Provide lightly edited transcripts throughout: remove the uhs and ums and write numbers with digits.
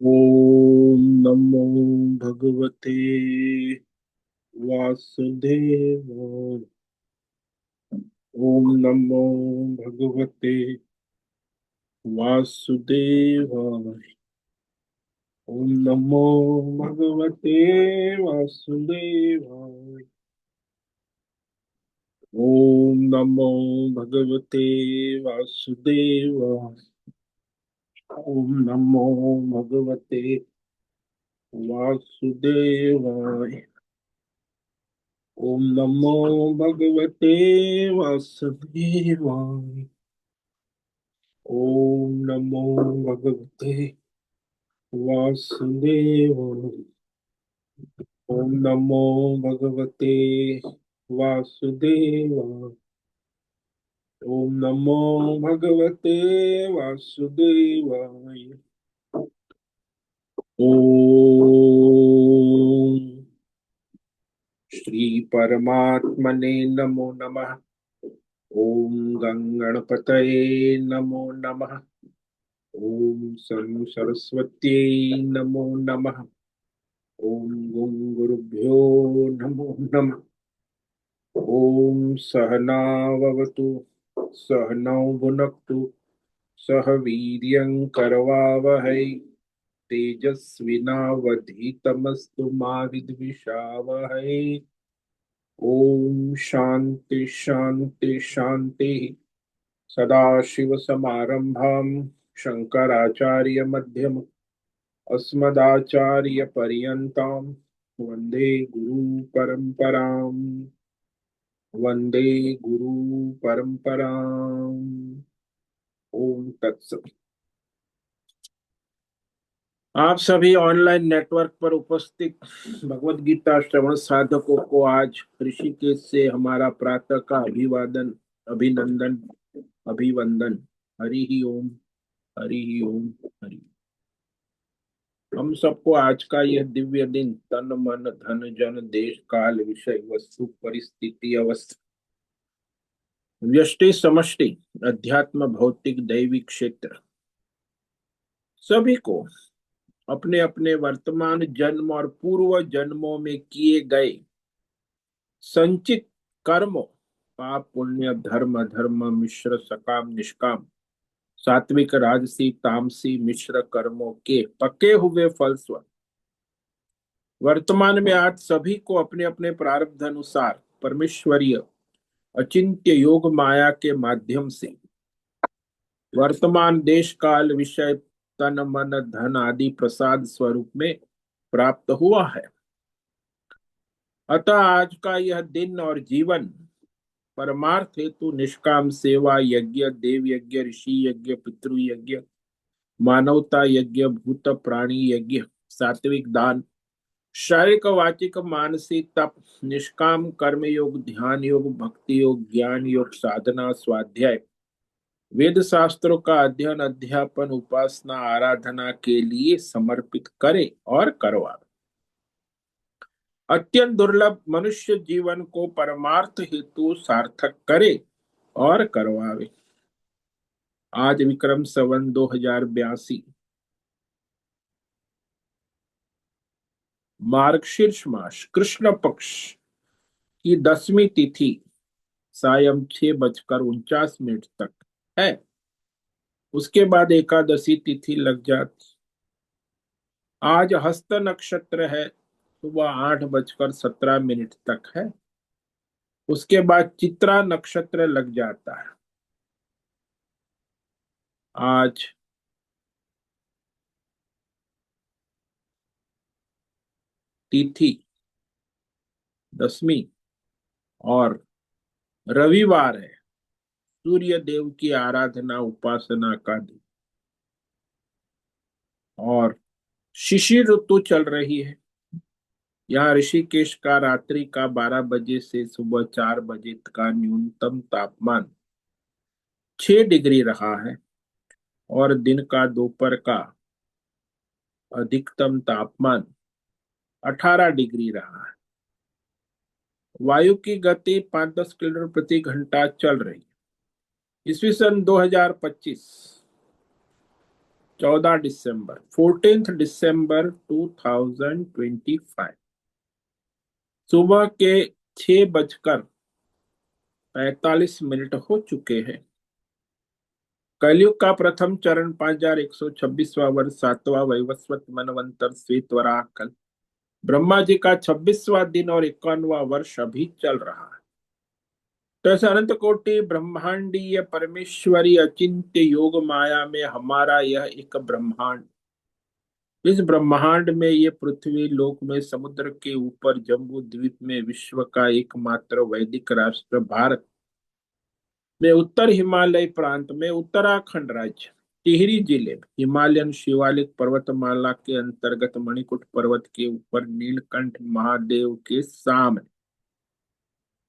ओम नमो भगवते वासुदेवाय। ओम नमो भगवते वासुदेवाय। ओम नमो भगवते वासुदेवाय। ओम नमो भगवते वासुदेवाय। ओम नमो भगवते वासुदेवाय। ओम नमो भगवते वासुदेवाय। ओम नमो भगवते वासुदेवाय। ओम नमो भगवते वासुदेवाय। ओम नमो भगवते वासुदेवाय। ओम श्री परमात्मने नमो नमः। ओम गंगणपतये नमो नमः। ओम सं सरस्वत्यै नमो नमः। ओम गुं गुरुभ्यो नमो नमः। ओम सहनाववतु सहनौ भुनक्तु सह वीर्यं करवावहै तेजस्विनावधीतमस्तु मा विद्विषावहै। ओम शांति शांति शांति। सदाशिव समारंभां शंकराचार्य मध्यम अस्मदाचार्य पर्यन्तां वंदे गुरु परंपराम्। वंदे गुरु परंपराम्। ओम तत्सत। आप सभी ऑनलाइन नेटवर्क पर उपस्थित भगवत गीता श्रवण साधकों को आज ऋषिकेश से हमारा प्रातः का अभिवादन, अभिनंदन, अभिवंदन। हरि ही ओम। हरि ही ओम। हरि। हम सबको आज का यह दिव्य दिन तन मन धन जन देश काल विषय वस्तु परिस्थिति अवस्था व्यष्टि समष्टि अध्यात्म भौतिक दैविक क्षेत्र सभी को अपने अपने वर्तमान जन्म और पूर्व जन्मों में किए गए संचित कर्मों पाप पुण्य धर्म अधर्म मिश्र सकाम निष्काम सात्विक राजसी तामसी मिश्र कर्मों के पके हुए फलस्वरूप वर्तमान में आज सभी को अपने अपने प्रारब्ध अनुसार परमेश्वरीय अचिंत्य योग माया के माध्यम से वर्तमान देश काल विषय तन मन धन आदि प्रसाद स्वरूप में प्राप्त हुआ है। अतः आज का यह दिन और जीवन परमार्थ हेतु निष्काम सेवा यज्ञ देव यज्ञ ऋषि यज्ञ पितृ यज्ञ मानवता यज्ञ भूत प्राणी यज्ञ सात्विक दान शारीरिक वाचिक मानसिक तप निष्काम कर्म योग ध्यान योग भक्ति योग ज्ञान योग साधना स्वाध्याय वेद शास्त्रों का अध्ययन अध्यापन उपासना आराधना के लिए समर्पित करे और करवावे। अत्यंत दुर्लभ मनुष्य जीवन को परमार्थ हेतु सार्थक करे और करवावे। आज विक्रम संवत 2082 मार्गशीर्ष मास कृष्ण पक्ष की 10वीं तिथि सायं 6:49 तक है। उसके बाद एकादशी तिथि लग जाती। आज हस्त नक्षत्र है, सुबह 8:17 तक है। उसके बाद चित्रा नक्षत्र लग जाता है। आज तिथि 10वीं और रविवार है। सूर्य देव की आराधना उपासना का दिन और शिशिर ऋतु चल रही है। यहाँ ऋषिकेश का रात्रि का 12 बजे से सुबह 4 बजे का न्यूनतम तापमान 6 डिग्री रहा है और दिन का दोपहर का अधिकतम तापमान 18 डिग्री रहा है। वायु की गति 5-10 किलोमीटर प्रति घंटा चल रही है। ईस्वी सन 2025 14 दिसंबर, 14 दिसंबर 2025, सुबह के 6:45 हो चुके हैं। कलयुग का प्रथम चरण 5126वां वर्ष, 7वां वैवस्वत मनवंतर श्वेत वराह कल, ब्रह्मा जी का 26वां दिन और 51वां वर्ष अभी चल रहा है। तो ऐसे अनंत कोटि ब्रह्मांडीय परमेश्वरी अचिंत्य योग माया में हमारा यह एक ब्रह्मांड, इस ब्रह्मांड में ये पृथ्वी लोक में समुद्र के ऊपर जम्बू द्वीप में विश्व का एकमात्र वैदिक राष्ट्र भारत में उत्तर हिमालय प्रांत में उत्तराखंड राज्य टिहरी जिले में हिमालयन शिवालिक पर्वतमाला के अंतर्गत मणिकूट पर्वत के ऊपर नीलकंठ महादेव के सामने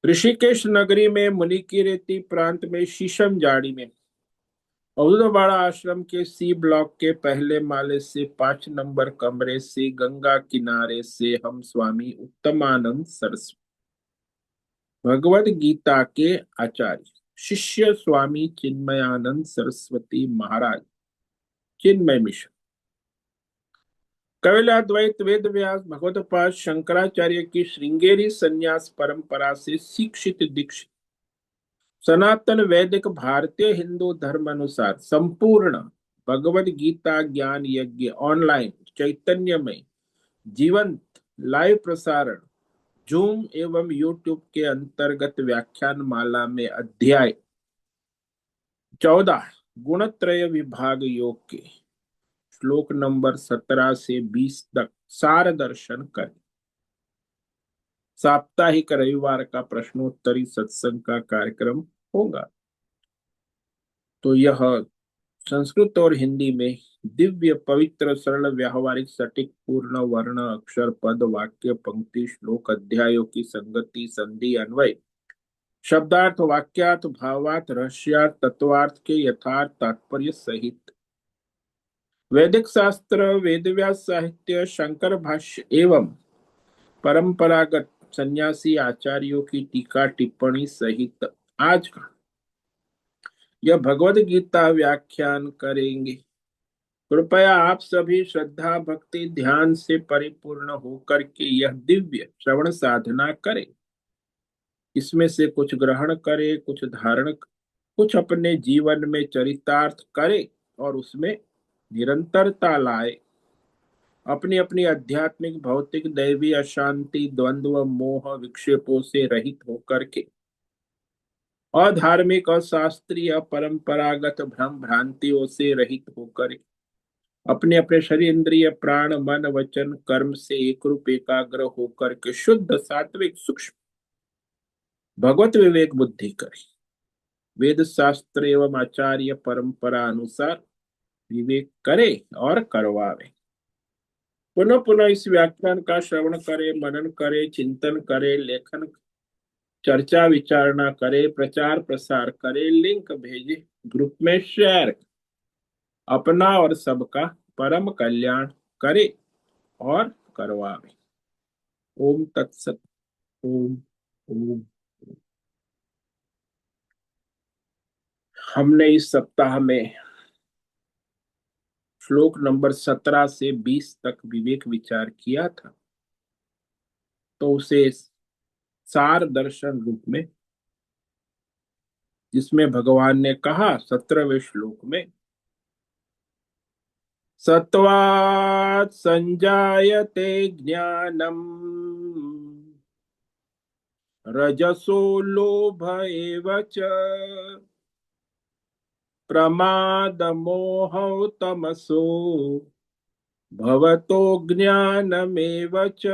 ऋषिकेश नगरी में मुनि की रेती प्रांत में शीशम जाड़ी में औदुदवाड़ा आश्रम के सी ब्लॉक के पहले माले से 5 नंबर कमरे से गंगा किनारे से हम स्वामी उत्तमानंद सरस्वती भगवद गीता के आचार्य शिष्य स्वामी चिन्मयानंद सरस्वती महाराज चिन्मय मिशन कैवल्याद्वैत वेद व्यास भगवतपाद शंकराचार्य की श्रृंगेरी संन्यास परंपरा से शिक्षित दीक्षित सनातन वैदिक भारतीय हिंदू धर्म अनुसार संपूर्ण भगवद गीता ज्ञान यज्ञ ऑनलाइन चैतन्यमय जीवंत लाइव प्रसारण जूम एवं यूट्यूब के अंतर्गत व्याख्यान माला में अध्याय 14 गुणत्रय विभाग योग के श्लोक नंबर 17 से 20 तक सार दर्शन करें। साप्ताहिक रविवार का प्रश्नोत्तरी सत्संग का कार्यक्रम होगा। तो यह संस्कृत और हिंदी में दिव्य पवित्र सरल व्यावहारिक सटीक पूर्ण वर्ण अक्षर पद वाक्य पंक्ति श्लोक अध्यायों की संगति संधि अन्वय शब्दार्थ वाक्यार्थ भावार्थ रहस्यार्थ तत्वार्थ के यथार्थ तात्पर्य सहित वैदिक शास्त्र वेदव्यास साहित्य शंकर भाष्य एवं परंपरागत सन्यासी आचार्यों की टीका टिप्पणी सहित आज का यह भगवद गीता व्याख्यान करेंगे। कृपया आप सभी श्रद्धा भक्ति ध्यान से परिपूर्ण होकर के यह दिव्य श्रवण साधना करें। इसमें से कुछ ग्रहण करे, कुछ धारण, कुछ अपने जीवन में चरितार्थ करे और उसमें निरंतरता लाए। अपनी अपनी आध्यात्मिक भौतिक दैवी अशांति द्वंद्व मोह विक्षेपों से रहित होकर के अधार्मिक और शास्त्रीय परंपरागत भ्रम भ्रांतियों से रहित होकर अपने अपने शरीर इंद्रिय प्राण मन वचन कर्म से एक रूप एकाग्र होकर के शुद्ध सात्विक सूक्ष्म भगवत विवेक बुद्धि करें। वेद शास्त्र एवं आचार्य परंपरा अनुसार विवेक करे और करवावे। पुनः पुनः इस व्याख्यान का श्रवण करे, मनन करे, चिंतन करे, लेखन चर्चा विचारणा करे, प्रचार प्रसार करे, लिंक भेजे, ग्रुप में शेयर, अपना और सबका परम कल्याण करे और करवावे। ओम तत्सत। ओम ओम। हमने इस सप्ताह में श्लोक नंबर 17 से 20 तक विवेक विचार किया था, तो उसे सार दर्शन रूप में जिसमें भगवान ने कहा 17वें श्लोक में सत्वात् संजायते ज्ञानम रजसो लोभ एव च प्रमाद मोह तमसो भवतो ज्ञानमेव च।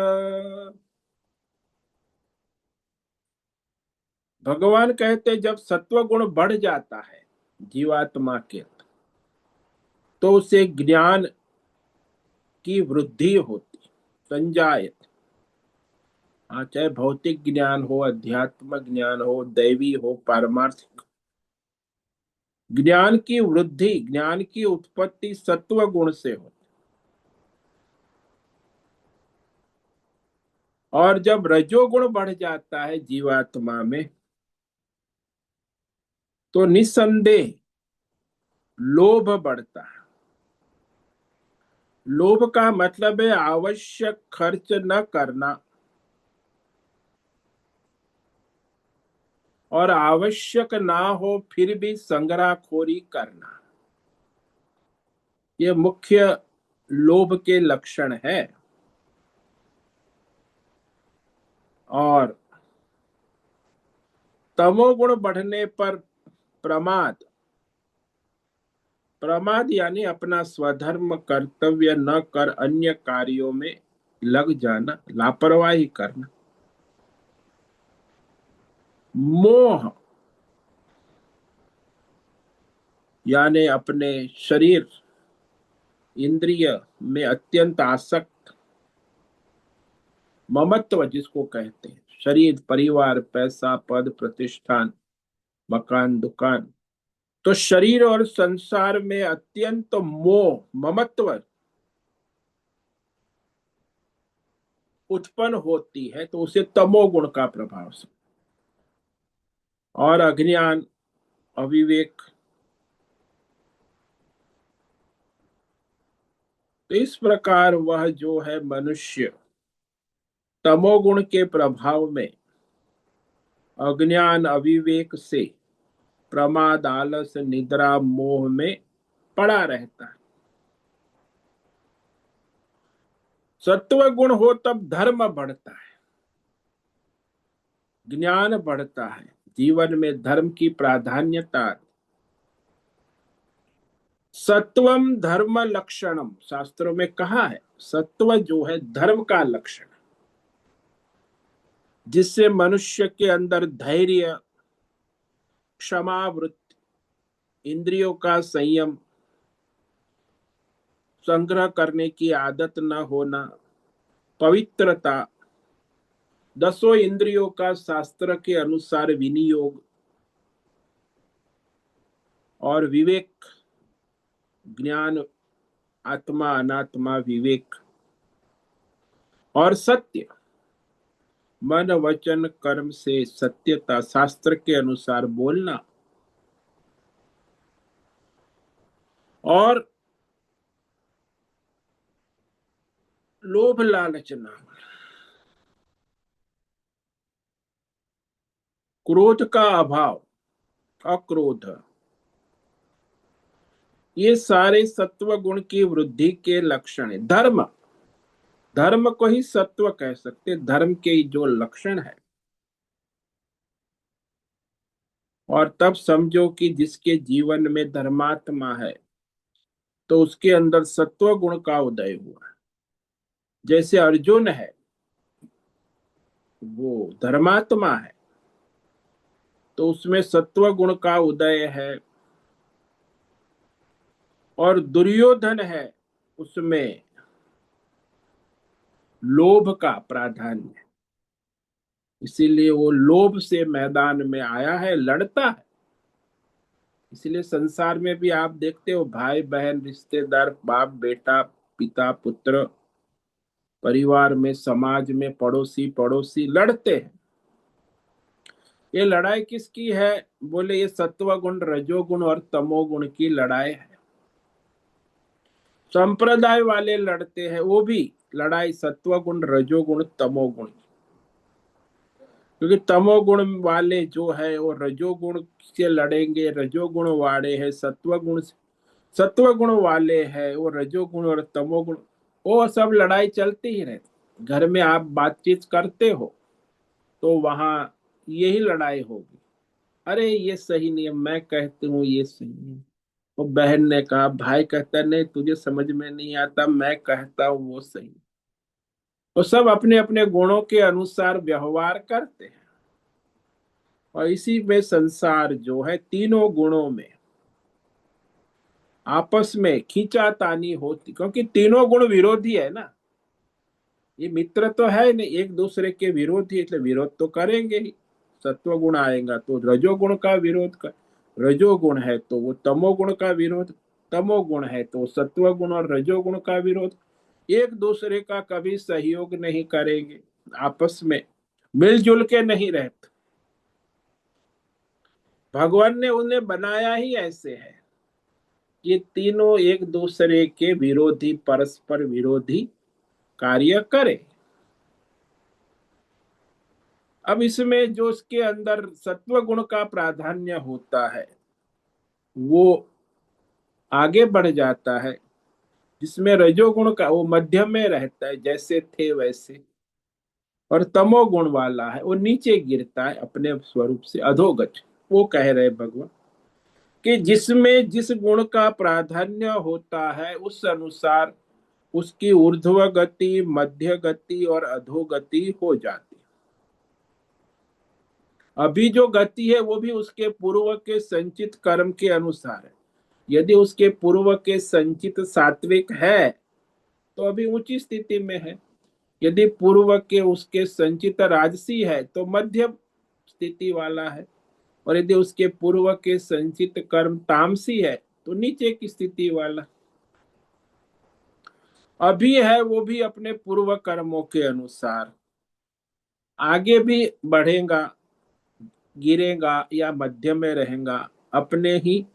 भगवान कहते जब सत्व गुण बढ़ जाता है जीवात्मा के तो उसे ज्ञान की वृद्धि होती संजायत। हाँ, चाहे भौतिक ज्ञान हो, अध्यात्म ज्ञान हो, दैवी हो, पारमार्थिक ज्ञान की वृद्धि, ज्ञान की उत्पत्ति सत्व गुण से होती। और जब रजोगुण बढ़ जाता है जीवात्मा में तो निसंदेह लोभ बढ़ता है। लोभ का मतलब है आवश्यक खर्च न करना और आवश्यक ना हो फिर भी संग्रहखोरी करना। ये मुख्य लोभ के लक्षण है। और तमोगुण बढ़ने पर प्रमाद, प्रमाद यानी अपना स्वधर्म कर्तव्य न कर अन्य कार्यों में लग जाना, लापरवाही करना। मोह यानी अपने शरीर इंद्रिय में अत्यंत आसक्त, ममत्व जिसको कहते हैं, शरीर परिवार पैसा पद प्रतिष्ठान मकान दुकान, तो शरीर और संसार में अत्यंत मोह ममत्व उत्पन्न होती है, तो उसे तमोगुण का प्रभाव से। और अज्ञान अविवेक, तो इस प्रकार वह जो है मनुष्य तमोगुण के प्रभाव में अज्ञान अविवेक से प्रमाद आलस निद्रा मोह में पड़ा रहता है। सत्व गुण हो तब धर्म बढ़ता है, ज्ञान बढ़ता है, जीवन में धर्म की प्राधान्यता। सत्वम धर्म लक्षणम, शास्त्रों में कहा है सत्व जो है धर्म का लक्षण, जिससे मनुष्य के अंदर धैर्य, क्षमा वृत्ति, इंद्रियों का संयम, संग्रह करने की आदत न होना, पवित्रता, दसों इंद्रियों का शास्त्र के अनुसार विनियोग और विवेक, ज्ञान, आत्मा अनात्मा विवेक और सत्य, मन वचन कर्म से सत्यता, शास्त्र के अनुसार बोलना और लोभ लालच न होना, क्रोध का अभाव, अक्रोध, ये सारे सत्व गुण की वृद्धि के लक्षण है। धर्म, धर्म को ही सत्व कह सकते, धर्म के जो लक्षण है। और तब समझो कि जिसके जीवन में धर्मात्मा है तो उसके अंदर सत्व गुण का उदय हुआ। जैसे अर्जुन है वो धर्मात्मा है तो उसमें सत्व गुण का उदय है, और दुर्योधन है उसमें लोभ का प्राधान्य है। इसीलिए वो लोभ से मैदान में आया है, लड़ता है। इसलिए संसार में भी आप देखते हो भाई बहन रिश्तेदार बाप बेटा पिता पुत्र, परिवार में समाज में पड़ोसी पड़ोसी लड़ते हैं। ये लड़ाई किसकी है? बोले ये सत्वगुण रजोगुण और तमोगुण की लड़ाई है। संप्रदाय वाले लड़ते हैं, वो भी लड़ाई सत्वगुण रजोगुण तमोगुण, क्योंकि तमोगुण वाले जो है वो रजोगुण से लड़ेंगे, रजोगुण वाले है सत्वगुण से, सत्वगुण वाले है वो रजोगुण और तमोगुण, वो सब लड़ाई चलती ही रहती। घर में आप बातचीत करते हो तो वहां यही लड़ाई होगी। अरे ये सही नहीं है, मैं कहती हूँ ये सही है, वो बहन ने कहा, भाई कहता नहीं तुझे समझ में नहीं आता, मैं कहता हूँ वो सही। वो सब अपने अपने गुणों के अनुसार व्यवहार करते हैं। और इसी में संसार जो है तीनों गुणों में आपस में खींचातानी होती, क्योंकि तीनों गुण विरोधी है ना। ये मित्र तो है नहीं, एक दूसरे के विरोधी, इसलिए विरोध तो करेंगे ही। सत्व गुण आएगा तो रजोगुण का विरोध कर, रजोगुण है तो वो तमोगुण का विरोध, तमोगुण है तो सत्व गुण और रजोगुण का विरोध। एक दूसरे का कभी सहयोग नहीं करेंगे, आपस में मिलजुल के नहीं रहते। भगवान ने उन्हें बनाया ही ऐसे है ये तीनों एक दूसरे के विरोधी, परस्पर विरोधी कार्य करे। अब इसमें जो इसके अंदर सत्व गुण का प्राधान्य होता है वो आगे बढ़ जाता है, जिसमें रजोगुण का वो मध्य में रहता है जैसे थे वैसे, और तमोगुण वाला है वो नीचे गिरता है अपने स्वरूप से अधोगति। वो कह रहे भगवान कि जिसमें जिस गुण का प्राधान्य होता है उस अनुसार उसकी ऊर्ध्व गति, मध्य गति और अधोगति हो जाती है। अभी जो गति है वो भी उसके पूर्व के संचित कर्म के अनुसार है। यदि उसके पूर्व के संचित सात्विक है तो अभी ऊंची स्थिति में है। यदि पूर्व के उसके संचित राजसी है तो मध्यम स्थिति वाला है। और यदि उसके पूर्व के संचित कर्म तामसी है तो नीचे की स्थिति वाला। अभी है वो भी अपने पूर्व कर्मों के अनुसार आगे भी बढ़ेगा, गिरेगा या मध्य में रहेगा, अपने ही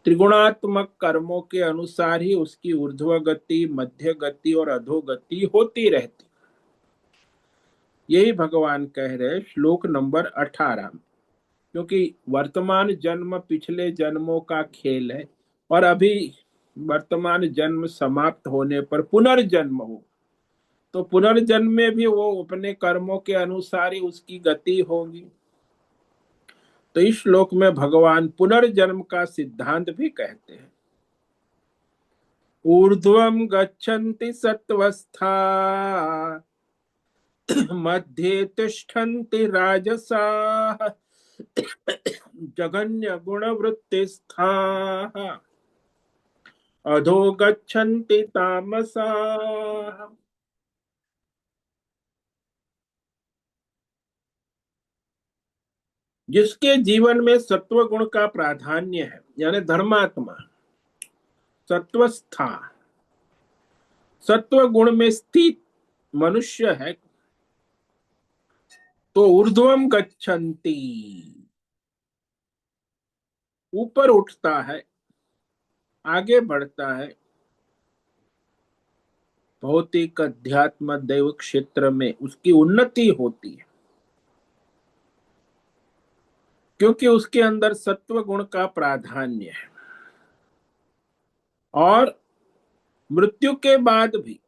त्रिगुणात्मक कर्मों के अनुसार ही उसकी ऊर्ध्व गति, मध्य गति और अधोगति होती रहती। यही भगवान कह रहे श्लोक नंबर 18 में। क्योंकि वर्तमान जन्म पिछले जन्मों का खेल है और अभी वर्तमान जन्म समाप्त होने पर पुनर्जन्म हो, तो पुनर्जन्म में भी वो अपने कर्मों के अनुसार ही उसकी गति होगी। तो इस श्लोक में भगवान पुनर्जन्म का सिद्धांत भी कहते हैं। ऊर्ध्वं गच्छन्ति सत्वस्था मध्ये तिष्ठन्ति राजसाः जघन्य गुणवृत्तिस्थाः अधो गच्छन्ति तामसाः। जिसके जीवन में सत्व गुण का प्राधान्य है यानी धर्मात्मा, सत्वस्था, सत्व गुण में स्थित मनुष्य है, तो ऊर्ध्वम गच्छन्ति, ऊपर उठता है, आगे बढ़ता है, भौतिक अध्यात्म दैव क्षेत्र में उसकी उन्नति होती है, क्योंकि उसके अंदर सत्व गुण का प्राधान्य है। और मृत्यु के बाद भी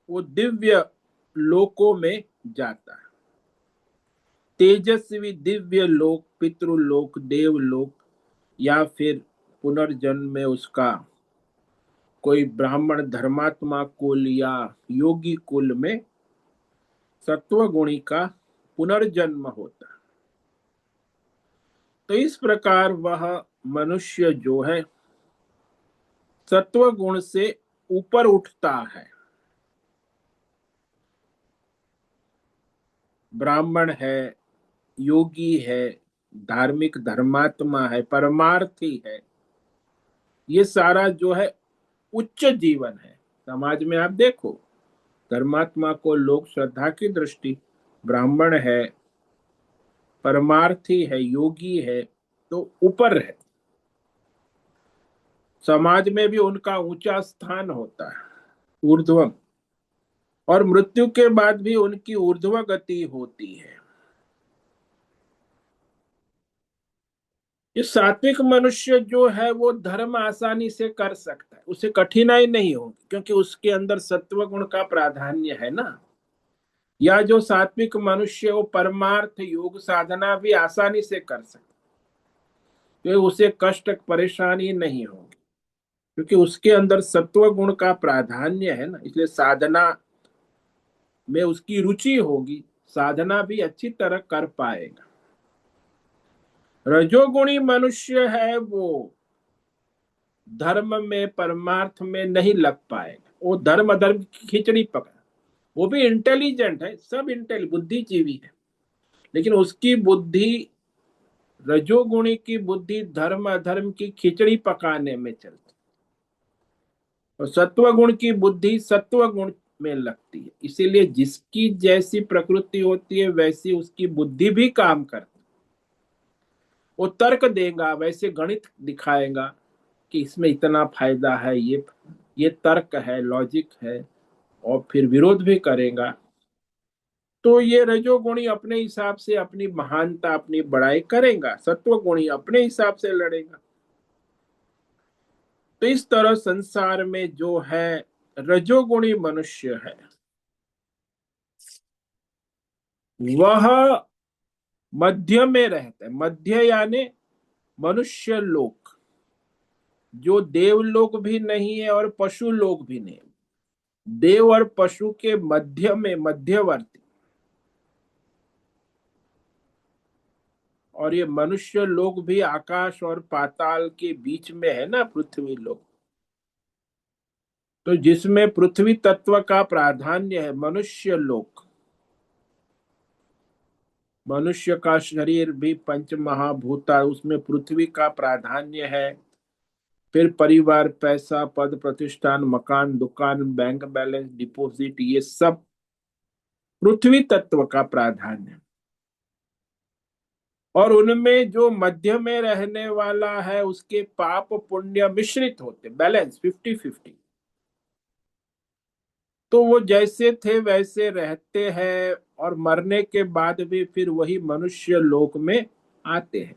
वो दिव्य लोकों में जाता है। तेजस्वी दिव्य लोक, पितृलोक, देवलोक, या फिर पुनर्जन्म में उसका कोई ब्राह्मण धर्मात्मा कुल या योगी कुल में सत्व गुणी का पुनर्जन्म होता है। तो इस प्रकार वह मनुष्य जो है सत्व गुण से ऊपर उठता है। ब्राह्मण है, योगी है, धार्मिक धर्मात्मा है, परमार्थी है, ये सारा जो है उच्च जीवन है। समाज में आप देखो धर्मात्मा को लोग श्रद्धा की दृष्टि, ब्राह्मण है, परमार्थी है, योगी है, तो ऊपर है। समाज में भी उनका ऊंचा स्थान होता है, ऊर्ध्वम। और मृत्यु के बाद भी उनकी ऊर्ध्व गति होती है। ये सात्विक मनुष्य जो है वो धर्म आसानी से कर सकता है, उसे कठिनाई नहीं होगी, क्योंकि उसके अंदर सत्व गुण का प्राधान्य है ना। या जो सात्विक मनुष्य वो परमार्थ योग साधना भी आसानी से कर सकता है, तो उसे कष्ट परेशानी नहीं होगी, क्योंकि उसके अंदर सत्व गुण का प्राधान्य है ना। इसलिए साधना में उसकी रुचि होगी, साधना भी अच्छी तरह कर पाएगा। रजोगुणी मनुष्य है वो धर्म में, परमार्थ में नहीं लग पाएगा, वो धर्म अधर्म की खिचड़ी पका। वो भी इंटेलिजेंट है, सब बुद्धिजीवी है, लेकिन उसकी बुद्धि, रजोगुणी की बुद्धि धर्म अधर्म की खिचड़ी पकाने में चलती, और सत्व गुण की बुद्धि सत्व गुण में लगती है। इसीलिए जिसकी जैसी प्रकृति होती है वैसी उसकी बुद्धि भी काम करती है। वो तर्क देगा, वैसे गणित दिखाएगा, कि इसमें इतना फायदा है, ये तर्क है, लॉजिक है, और फिर विरोध भी करेगा, तो ये रजोगुणी अपने हिसाब से अपनी महानता, अपनी बड़ाई करेगा, सत्वगुणी अपने हिसाब से लड़ेगा। तो इस तरह संसार में जो है रजोगुणी मनुष्य है, वह मध्य में रहता है। मध्य यानी मनुष्य लोक, जो देवलोक भी नहीं है और पशु लोक भी नहीं, देव और पशु के मध्य में, मध्यवर्ती। और ये मनुष्य लोक भी आकाश और पाताल के बीच में है ना, पृथ्वी लोक। तो जिसमें पृथ्वी तत्व का प्राधान्य है, मनुष्य लोक। मनुष्य का शरीर भी पंच महाभूता, उसमें पृथ्वी का प्राधान्य है। फिर परिवार, पैसा, पद प्रतिष्ठान, मकान, दुकान, बैंक बैलेंस, डिपॉजिट, ये सब पृथ्वी तत्व का प्राधान्य। और उनमें जो मध्य में रहने वाला है, उसके पाप पुण्य मिश्रित होते, बैलेंस 50-50। तो वो जैसे थे वैसे रहते हैं, और मरने के बाद भी फिर वही मनुष्य लोक में आते हैं।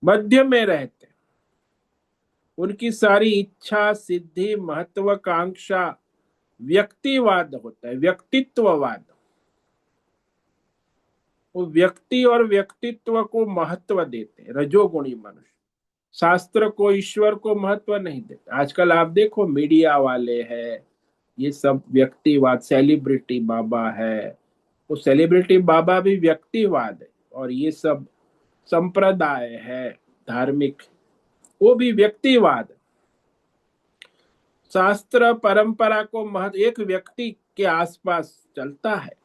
मध्य में रहते हैं। उनकी सारी इच्छा, सिद्धि, महत्वाकांक्षा व्यक्तिवाद होता है, व्यक्तित्ववाद। वो व्यक्ति और व्यक्तित्व को महत्व देते हैं रजोगुणी मनुष्य। शास्त्र को, ईश्वर को महत्व नहीं देते। आजकल आप देखो, मीडिया वाले हैं, ये सब व्यक्तिवाद, सेलिब्रिटी बाबा है, वो सेलिब्रिटी बाबा भी व्यक्तिवाद है। और ये सब संप्रदाय है धार्मिक, वो भी व्यक्तिवाद। शास्त्र परंपरा को महत्व एक व्यक्ति के आसपास चलता है।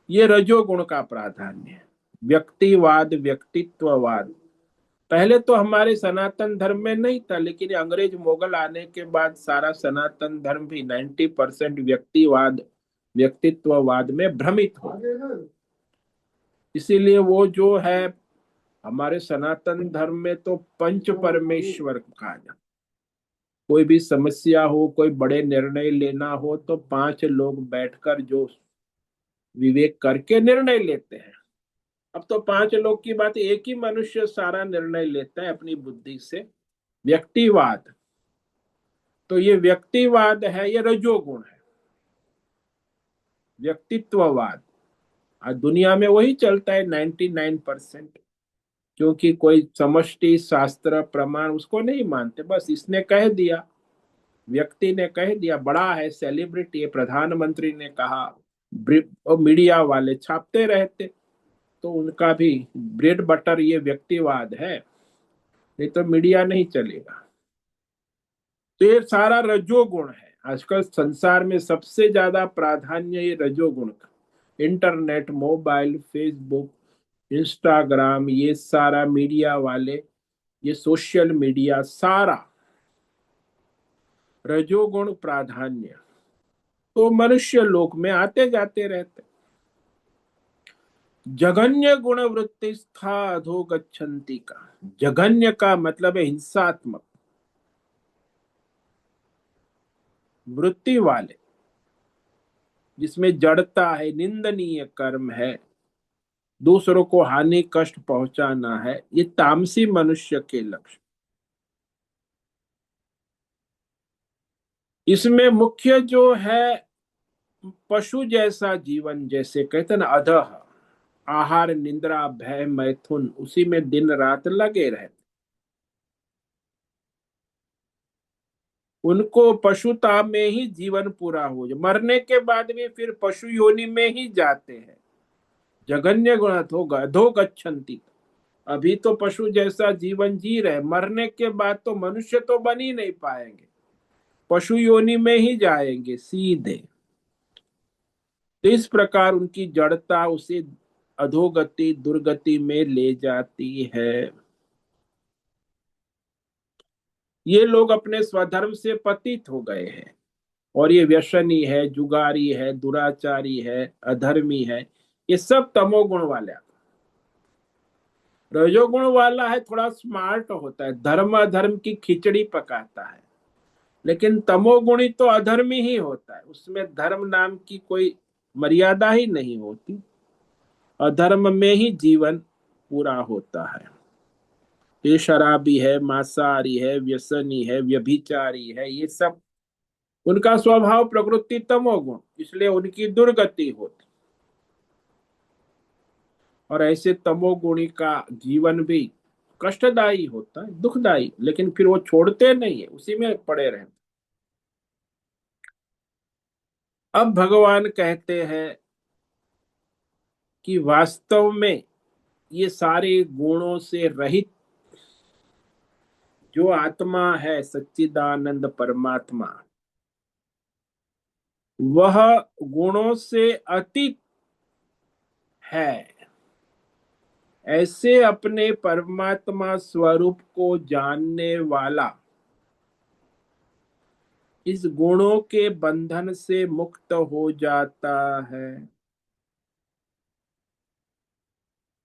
ये रजोगुण का प्राधान्य है, व्यक्तिवाद, व्यक्तित्ववाद। पहले तो हमारे सनातन धर्म में नहीं था, लेकिन अंग्रेज मुगल आने के बाद सारा सनातन धर्म भी 90% व्यक्तिवाद, व्यक्तित्ववाद में भ्रमित हो गया। इसीलिए वो जो है, हमारे सनातन धर्म में तो पंच परमेश्वर कहा जाता। कोई भी समस्या हो, कोई बड़े निर्णय लेना हो, तो 5 लोग बैठकर जो विवेक करके निर्णय लेते हैं। अब तो 5 लोग की बात, एक ही मनुष्य सारा निर्णय लेता है अपनी बुद्धि से। व्यक्तिवाद, तो ये व्यक्तिवाद है, ये रजोगुण है, व्यक्तित्ववाद। आज दुनिया में वही चलता है 99%। क्योंकि कोई समष्टि शास्त्र प्रमाण उसको नहीं मानते, बस इसने कह दिया, व्यक्ति ने कह दिया, बड़ा है, सेलिब्रिटी है, प्रधानमंत्री ने कहा, और मीडिया वाले छापते रहते। तो उनका भी ब्रेड बटर ये व्यक्तिवाद है, नहीं तो मीडिया नहीं चलेगा। तो ये सारा रजोगुण है। आजकल संसार में सबसे ज्यादा प्राधान्य ये रजोगुण का। इंटरनेट, मोबाइल, फेसबुक, इंस्टाग्राम, ये सारा मीडिया वाले, ये सोशल मीडिया, सारा रजोगुण प्राधान्य। तो मनुष्य लोक में आते जाते रहते। जघन्य गुण वृत्ति स्था अधो गच्छन्ति का, जघन्य का मतलब है हिंसात्मक वृत्ति वाले, जिसमें जड़ता है, निंदनीय कर्म है, दूसरों को हानि कष्ट पहुंचाना है, ये तामसी मनुष्य के लक्षण। इसमें मुख्य जो है, पशु जैसा जीवन, जैसे कहते हैं ना, अधः, आहार, निद्रा, भय, मैथुन, उसी में दिन रात लगे रहते। उनको पशुता में ही जीवन पूरा हो जाए, मरने के बाद भी फिर पशु योनि में ही जाते हैं। जघन्य गुण होगा, अधो गच्छन्ति। अभी तो पशु जैसा जीवन जी रहे, मरने के बाद तो मनुष्य तो बन ही नहीं पाएंगे, पशु योनि में ही जाएंगे सीधे। तो इस प्रकार उनकी जड़ता उसे अधोगति, दुर्गति में ले जाती है। ये लोग अपने स्वधर्म से पतित हो गए हैं, और ये व्यसनी है, जुगारी है, दुराचारी है, अधर्मी है, ये सब तमोगुण वाले। रजोगुण वाला है थोड़ा स्मार्ट होता है, धर्म अधर्म की खिचड़ी पकाता है। लेकिन तमोगुणी तो अधर्मी ही होता है, उसमें धर्म नाम की कोई मर्यादा ही नहीं होती, अधर्म में ही जीवन पूरा होता है। ये शराबी है, मांसाहारी है, व्यसनी है, व्यभिचारी है, ये सब उनका स्वभाव प्रकृति तमोगुण, इसलिए उनकी दुर्गति होती। और ऐसे तमोगुणी का जीवन भी कष्टदायी होता है, दुखदायी, लेकिन फिर वो छोड़ते नहीं है, उसी में पड़े रहते। अब भगवान कहते हैं कि वास्तव में ये सारे गुणों से रहित जो आत्मा है, सच्चिदानंद परमात्मा, वह गुणों से अतीत है। ऐसे अपने परमात्मा स्वरूप को जानने वाला इस गुणों के बंधन से मुक्त हो जाता है।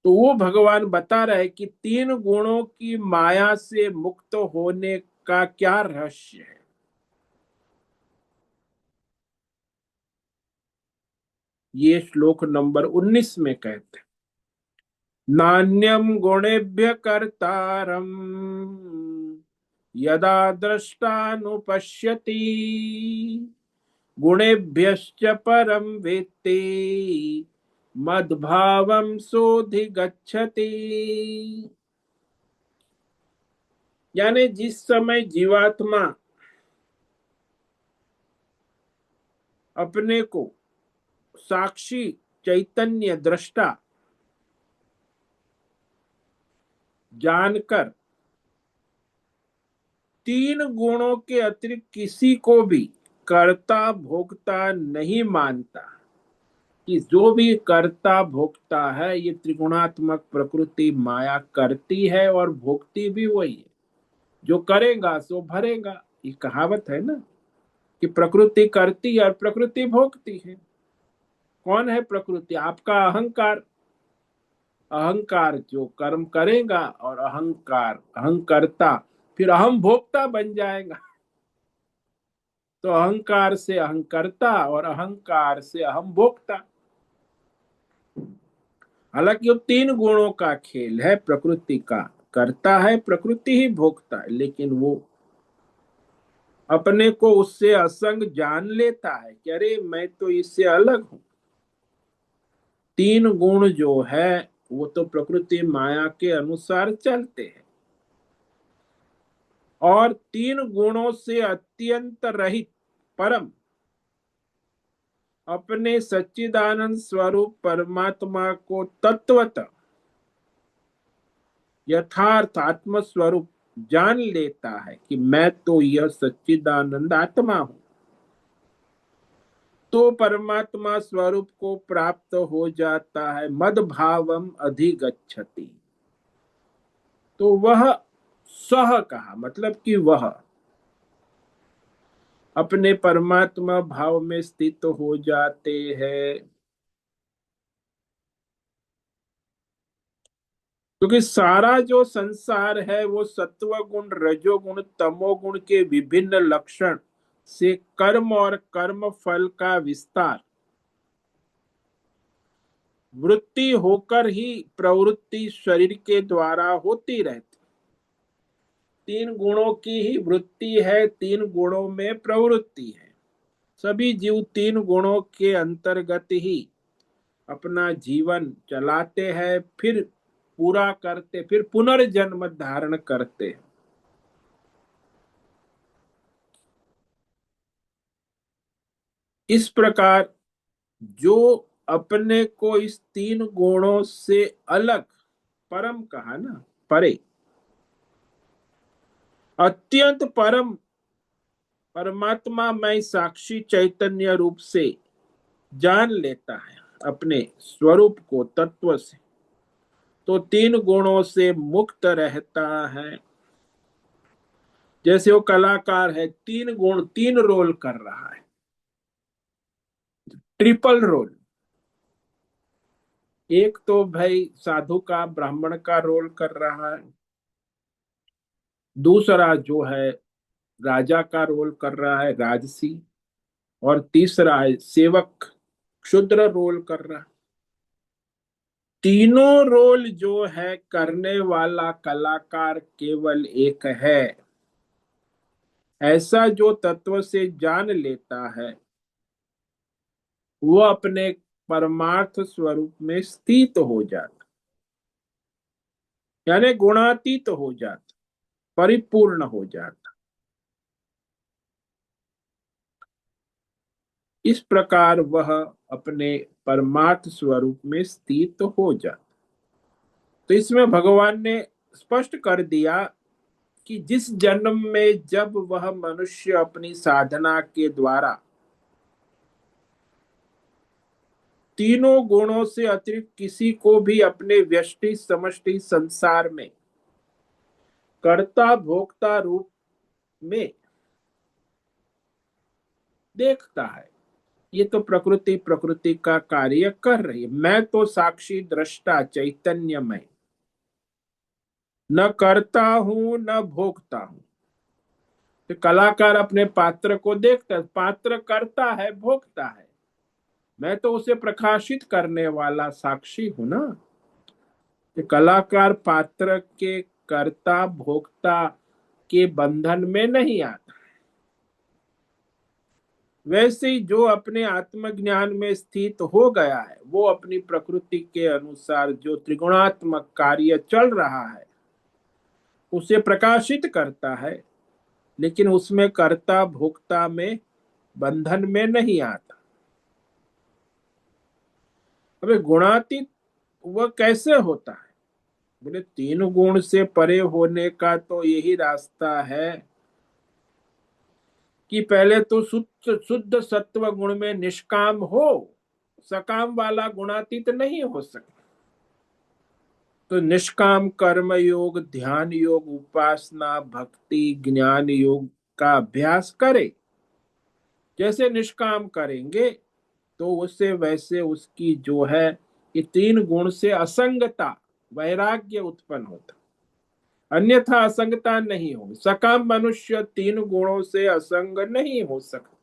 तो वो भगवान बता रहे कि तीन गुणों की माया से मुक्त होने का क्या रहस्य है। ये श्लोक नंबर 19 में कहते हैं, नान्यम गुणेभ्य कर्तारम यदा द्रष्टानुपश्यति गुणेभ्यश्च परम वेत्ति मद्भावम सोधिगच्छति। यानी जिस समय जीवात्मा अपने को साक्षी चैतन्य दृष्टा जानकर तीन गुणों के अतिरिक्त किसी को भी कर्ता भोक्ता नहीं मानता, कि जो भी कर्ता भोक्ता है ये त्रिगुणात्मक प्रकृति माया करती है और भोगती भी वही है, जो करेगा सो भरेगा। ये कहावत है ना कि प्रकृति करती है और प्रकृति भोगती है। कौन है प्रकृति? आपका अहंकार। अहंकार जो कर्म करेगा और अहंकार अहंकर्ता, फिर अहम भोक्ता बन जाएगा। तो अहंकार से अहंकर्ता और अहंकार से अहम भोक्ता। हालांकि वो तीन गुणों का खेल है, प्रकृति का करता है, प्रकृति ही भोगता है, लेकिन वो अपने को उससे असंग जान लेता है कि अरे मैं तो इससे अलग हूं। तीन गुण जो है वो तो प्रकृति माया के अनुसार चलते हैं, और तीन गुणों से अत्यंत रहित परम अपने सच्चिदानंद स्वरूप परमात्मा को तत्वतः यथार्थ आत्म स्वरूप जान लेता है कि मैं तो यह सच्चिदानंद आत्मा हूं, तो परमात्मा स्वरूप को प्राप्त हो जाता है। मद भावम अधिगच्छति। तो वह सह कहा, मतलब कि वह अपने परमात्मा भाव में स्थित हो जाते हैं। क्योंकि सारा जो संसार है वो सत्वगुण रजोगुण तमोगुण के विभिन्न लक्षण से कर्म और कर्म फल का विस्तार वृत्ति होकर ही प्रवृत्ति शरीर के द्वारा होती रहती। तीन गुणों की ही वृत्ति है, तीन गुणों में प्रवृत्ति है। सभी जीव तीन गुणों के अंतर्गत ही अपना जीवन चलाते हैं, फिर पूरा करते, फिर पुनर्जन्म धारण करते। इस प्रकार जो अपने को इस तीन गुणों से अलग, परम कहा ना, परे, अत्यंत परम परमात्मा में साक्षी चैतन्य रूप से जान लेता है अपने स्वरूप को तत्व से, तो तीन गुणों से मुक्त रहता है। जैसे वो कलाकार है, तीन गुण तीन रोल कर रहा है, ट्रिपल रोल। एक तो भाई साधु का ब्राह्मण का रोल कर रहा है, दूसरा जो है राजा का रोल कर रहा है राजसी, और तीसरा है सेवक क्षुद्र रोल कर रहा है। तीनों रोल जो है करने वाला कलाकार केवल एक है। ऐसा जो तत्व से जान लेता है वो अपने परमार्थ स्वरूप में स्थित हो जाता, यानी गुणातीत हो जाता, परिपूर्ण हो जाता। इस प्रकार वह अपने परमार्थ स्वरूप में स्थित हो जाता। तो इसमें भगवान ने स्पष्ट कर दिया कि जिस जन्म में जब वह मनुष्य अपनी साधना के द्वारा तीनों गुणों से अतिरिक्त किसी को भी अपने व्यष्टि समष्टि संसार में कर्ता भोक्ता रूप में देखता है, ये तो प्रकृति प्रकृति का कार्य कर रही है, मैं तो साक्षी दृष्टा चैतन्यमय, न करता हूं न भोगता हूं। तो कलाकार अपने पात्र को देखता है, पात्र करता है भोगता है, मैं तो उसे प्रकाशित करने वाला साक्षी हूं ना। तो कलाकार पात्र के कर्ता भोक्ता के बंधन में नहीं आता। वैसे ही जो अपने आत्मज्ञान में स्थित हो गया है वो अपनी प्रकृति के अनुसार जो त्रिगुणात्मक कार्य चल रहा है उसे प्रकाशित करता है, लेकिन उसमें कर्ता भोक्ता में बंधन में नहीं आता। अबे गुणातीत वह कैसे होता है? बोले तीन गुण से परे होने का तो यही रास्ता है कि पहले तो शुद्ध शुद्ध सत्व गुण में निष्काम हो, सकाम वाला गुणातीत नहीं हो सकता। तो निष्काम कर्म योग, ध्यान योग, उपासना, भक्ति, ज्ञान योग का अभ्यास करे। जैसे निष्काम करेंगे तो उससे वैसे उसकी जो है ये तीन गुण से असंगता वैराग्य उत्पन्न होता, अन्यथा असंगता नहीं हो। सकाम मनुष्य तीन गुणों से असंग नहीं हो सकता।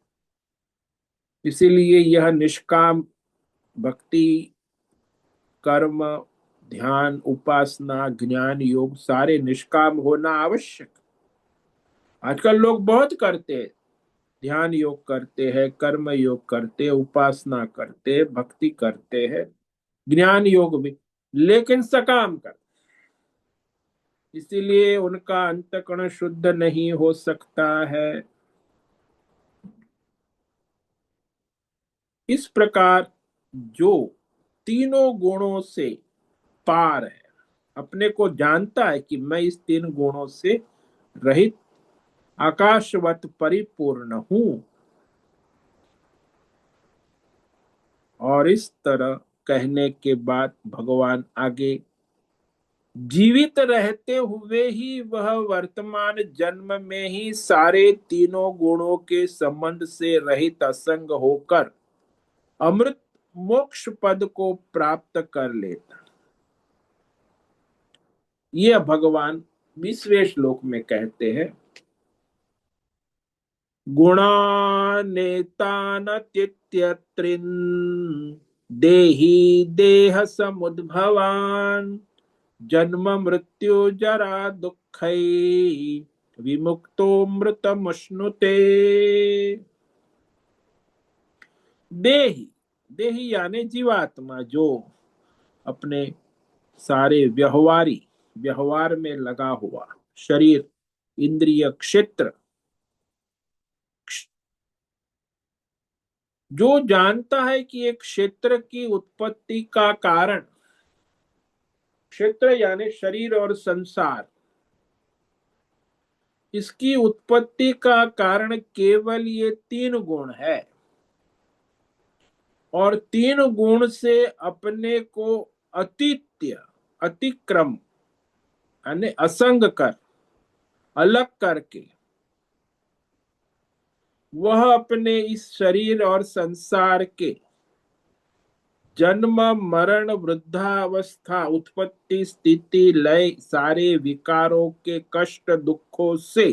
इसीलिए यह निष्काम भक्ति, कर्म, ध्यान, उपासना, ज्ञान योग सारे निष्काम होना आवश्यक। आजकल लोग बहुत करते हैं, ध्यान योग करते हैं, कर्म योग करते हैं, उपासना करते हैं, भक्ति करते हैं, ज्ञान योग भी, लेकिन सकाम कर, इसीलिए उनका अंतःकरण शुद्ध नहीं हो सकता है। इस प्रकार जो तीनों गुणों से पार है, अपने को जानता है कि मैं इस तीन गुणों से रहित आकाशवत परिपूर्ण हूं, और इस तरह कहने के बाद भगवान आगे जीवित रहते हुए ही वह वर्तमान जन्म में ही सारे तीनों गुणों के संबंध से रहित असंग होकर अमृत मोक्ष पद को प्राप्त कर लेता। यह भगवान 20वें श्लोक में कहते हैं, गुणानेतानतीत्यत्रिन् देहि देह समुद्भवान् जन्म मृत्यु जरा दुःखै विमुक्तो मृतमश्नुते। देही, देही यानी जीवात्मा, जो अपने सारे व्यवहार में लगा हुआ शरीर, इंद्रिय क्षेत्र, जो जानता है कि एक क्षेत्र की उत्पत्ति का कारण, क्षेत्र यानी शरीर और संसार, इसकी उत्पत्ति का कारण केवल ये तीन गुण है, और तीन गुण से अपने को अतित्य, अतिक्रम यानी असंग कर, अलग करके वह अपने इस शरीर और संसार के जन्म मरण वृद्धावस्था उत्पत्ति स्थिति लय सारे विकारों के कष्ट दुखों से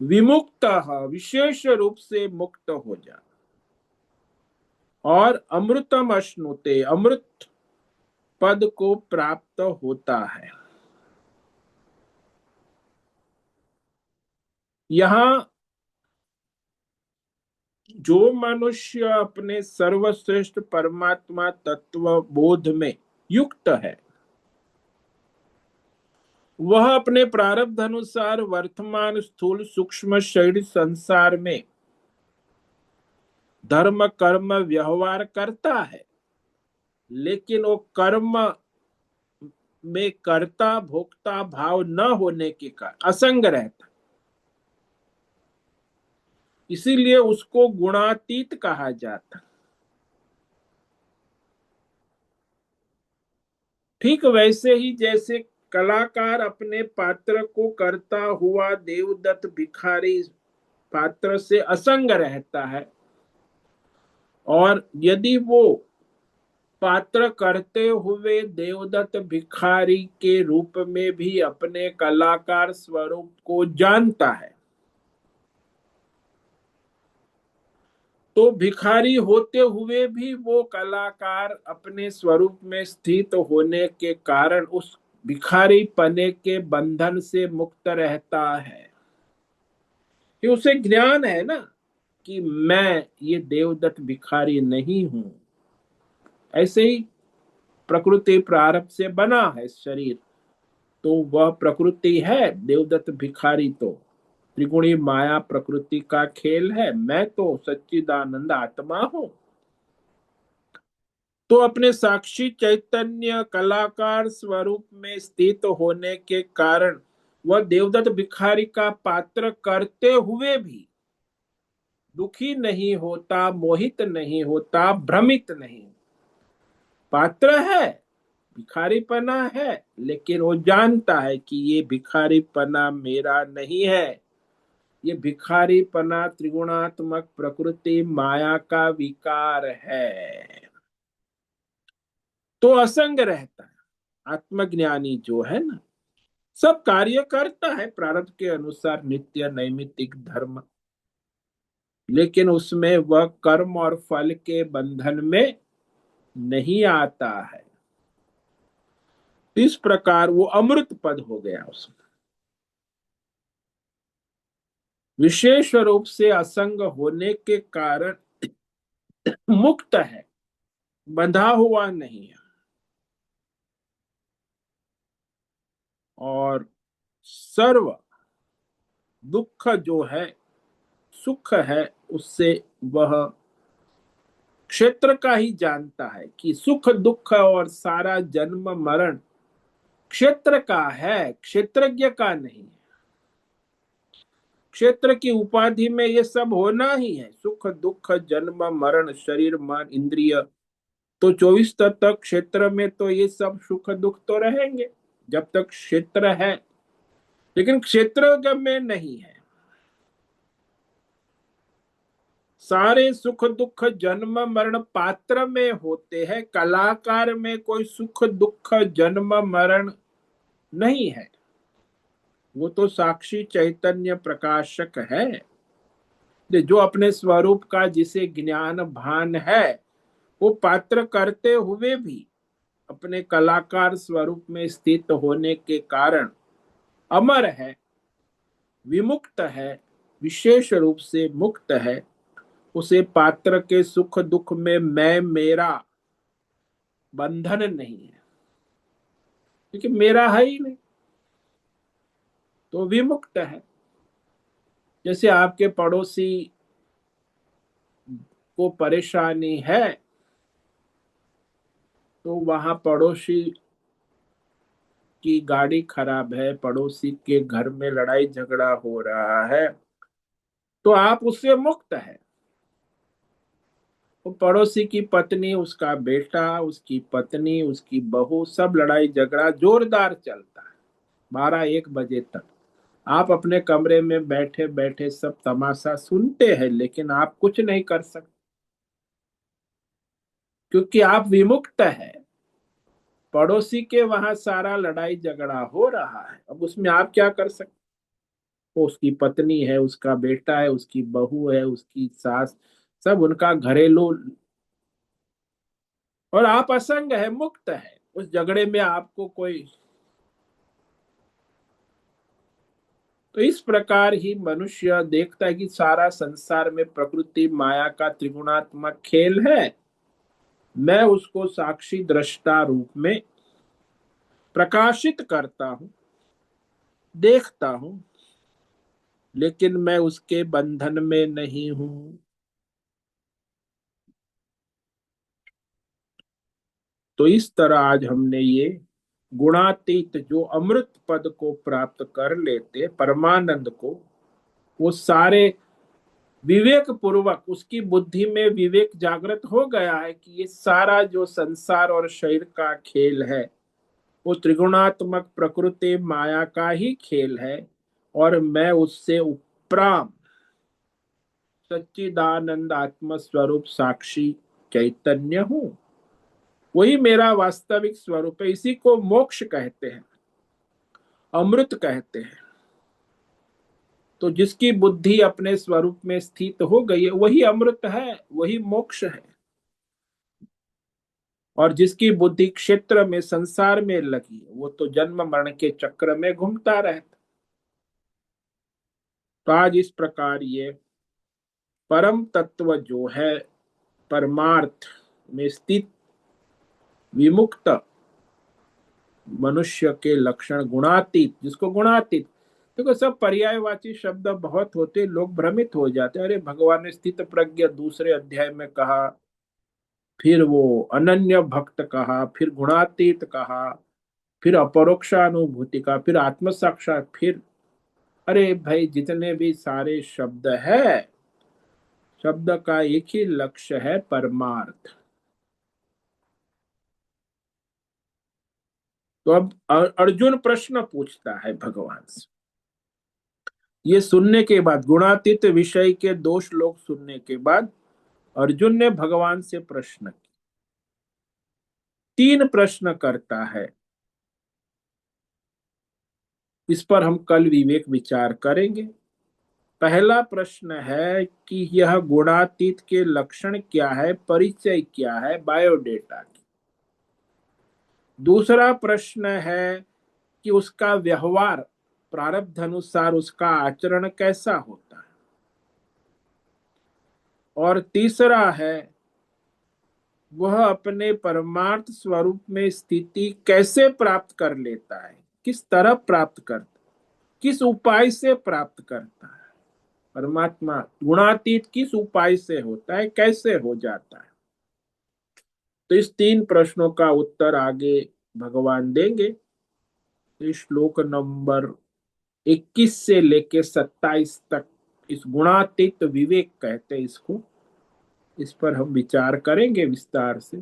विमुक्त, विशेष रूप से मुक्त हो जा और अमृतम अश्नुते, अमृत पद को प्राप्त होता है। यहां जो मनुष्य अपने सर्वश्रेष्ठ परमात्मा तत्व बोध में युक्त है, वह अपने प्रारब्ध अनुसार वर्तमान स्थूल सूक्ष्म शरीर संसार में धर्म कर्म व्यवहार करता है, लेकिन वो कर्म में कर्ता भोक्ता भाव न होने के कारण असंग रहता, इसीलिए उसको गुणातीत कहा जाता। ठीक वैसे ही जैसे कलाकार अपने पात्र को करता हुआ देवदत्त भिखारी पात्र से असंग रहता है, और यदि वो पात्र करते हुए देवदत्त भिखारी के रूप में भी अपने कलाकार स्वरूप को जानता है, तो भिखारी होते हुए भी वो कलाकार अपने स्वरूप में स्थित होने के कारण उस भिखारी पने के बंधन से मुक्त रहता है, कि उसे ज्ञान है ना कि मैं ये देवदत्त भिखारी नहीं हूं। ऐसे ही प्रकृति प्रारब्ध से बना है शरीर, तो वह प्रकृति है, देवदत्त भिखारी तो त्रिगुणी माया प्रकृति का खेल है, मैं तो सच्चिदानंद आत्मा हूं। तो अपने साक्षी चैतन्य कलाकार स्वरूप में स्थित होने के कारण वह देवदत्त भिखारी का पात्र करते हुए भी दुखी नहीं होता, मोहित नहीं होता, भ्रमित नहीं। पात्र है, भिखारीपना है, लेकिन वो जानता है कि ये भिखारीपना मेरा नहीं है, ये भिखारीपना त्रिगुणात्मक प्रकृति माया का विकार है। तो असंग रहता है। आत्मज्ञानी जो है ना, सब कार्य करता है प्रारब्ध के अनुसार नित्य नैमित्तिक धर्म, लेकिन उसमें वह कर्म और फल के बंधन में नहीं आता है। इस प्रकार वो अमृत पद हो गया उसमें, विशेष रूप से असंग होने के कारण मुक्त है, बंधा हुआ नहीं है। और सर्व दुख जो है सुख है, उससे वह क्षेत्र का ही जानता है कि सुख दुख और सारा जन्म मरण क्षेत्र का है, क्षेत्रज्ञ का नहीं है। क्षेत्र की उपाधि में ये सब होना ही है, सुख दुख जन्म मरण शरीर मन इंद्रिय, तो 24 तक क्षेत्र में तो ये सब सुख दुख तो रहेंगे जब तक क्षेत्र है, लेकिन क्षेत्र में नहीं है। सारे सुख दुख जन्म मरण पात्र में होते हैं, कलाकार में कोई सुख दुख जन्म मरण नहीं है। वो तो साक्षी चैतन्य प्रकाशक है, जो अपने स्वरूप का जिसे ज्ञान भान है, वो पात्र करते हुए भी अपने कलाकार स्वरूप में स्थित होने के कारण अमर है, विमुक्त है, विशेष रूप से मुक्त है। उसे पात्र के सुख दुख में मैं मेरा बंधन नहीं है, क्योंकि मेरा है ही नहीं, तो विमुक्त है। जैसे आपके पड़ोसी को परेशानी है, तो वहां पड़ोसी की गाड़ी खराब है, पड़ोसी के घर में लड़ाई झगड़ा हो रहा है, तो आप उससे मुक्त है। वो पड़ोसी की पत्नी, उसका बेटा, उसकी पत्नी, उसकी बहू, सब लड़ाई झगड़ा जोरदार चलता है 12-1 बजे तक। आप अपने कमरे में बैठे बैठे सब तमाशा सुनते हैं, लेकिन आप कुछ नहीं कर सकते। क्योंकि आप विमुक्त है। पड़ोसी के वहां सारा लड़ाई झगड़ा हो रहा है, अब उसमें आप क्या कर सकते? वो उसकी पत्नी है, उसका बेटा है, उसकी बहू है, उसकी सास, सब उनका घरेलू। और आप असंग है, मुक्त है, उस झगड़े में आपको कोई। तो इस प्रकार ही मनुष्य देखता है कि सारा संसार में प्रकृति माया का त्रिगुणात्मक खेल है। मैं उसको साक्षी दृष्टा रूप में प्रकाशित करता हूं, देखता हूं, लेकिन मैं उसके बंधन में नहीं हूं। तो इस तरह आज हमने ये गुणातीत जो अमृत पद को प्राप्त कर लेते परमानंद को, वो सारे विवेक पूर्वक उसकी बुद्धि में विवेक जागृत हो गया है कि ये सारा जो संसार और शरीर का खेल है वो त्रिगुणात्मक प्रकृति माया का ही खेल है। और मैं उससे उपराम सच्चिदानंद आत्म स्वरूप साक्षी चैतन्य हूं। वही मेरा वास्तविक स्वरूप है। इसी को मोक्ष कहते हैं, अमृत कहते हैं। तो जिसकी बुद्धि अपने स्वरूप में स्थित हो गई है वही अमृत है, वही मोक्ष है। और जिसकी बुद्धि क्षेत्र में संसार में लगी है वो तो जन्म मरण के चक्र में घूमता रहता। तो आज इस प्रकार ये परम तत्व जो है, परमार्थ में स्थित विमुक्त मनुष्य के लक्षण गुणातीत, जिसको गुणातीत, देखो सब पर्यायवाची शब्द बहुत होते, लोग भ्रमित हो जाते हैं। अरे भगवान ने स्थित प्रज्ञ दूसरे अध्याय में कहा, फिर वो अनन्य भक्त कहा, फिर गुणातीत कहा, फिर अपरोक्षानुभूति का, फिर आत्म साक्षात, फिर अरे भाई जितने भी सारे शब्द है, शब्द का एक ही लक्ष्य है, परमार्थ। तो अब अर्जुन प्रश्न पूछता है भगवान से। ये सुनने के बाद, गुणातीत विषय के दो श्लोक सुनने के बाद अर्जुन ने भगवान से प्रश्न किया। तीन प्रश्न करता है। इस पर हम कल विवेक विचार करेंगे। पहला प्रश्न है कि यह गुणातीत के लक्षण क्या है, परिचय क्या है, बायोडेटा की। दूसरा प्रश्न है कि उसका व्यवहार प्रारब्ध अनुसार उसका आचरण कैसा होता है। और तीसरा है वह अपने परमार्थ स्वरूप में स्थिति कैसे प्राप्त कर लेता है, किस तरह प्राप्त करता, किस उपाय से प्राप्त करता है। परमात्मा गुणातीत किस उपाय से होता है, कैसे हो जाता है। तो इस तीन प्रश्नों का उत्तर आगे भगवान देंगे। इस श्लोक नंबर 21 से लेके 27 तक इस गुणातीत विवेक कहते हैं इसको, इस पर हम विचार करेंगे विस्तार से।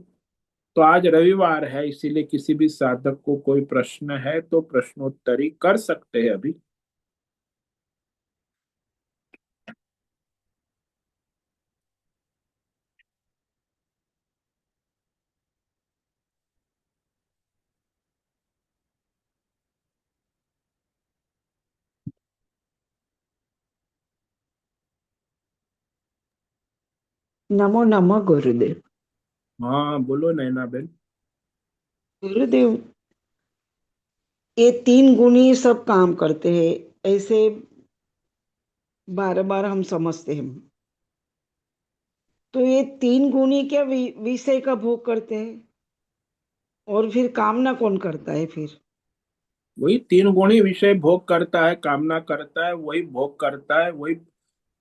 तो आज रविवार है, इसीलिए किसी भी साधक को कोई प्रश्न है तो प्रश्नोत्तरी कर सकते हैं अभी। नमो नमः गुरुदेव। हाँ बोलो नैना बेन। गुरुदेव, ये तीन गुण ही सब काम करते हैं, ऐसे बार बार हम समझते हैं। तो ये तीन गुण ही क्या विषय का भोग करते हैं, और फिर कामना कौन करता है फिर? वही तीन गुणी विषय भोग करता है, कामना करता है, वही भोग करता है, वही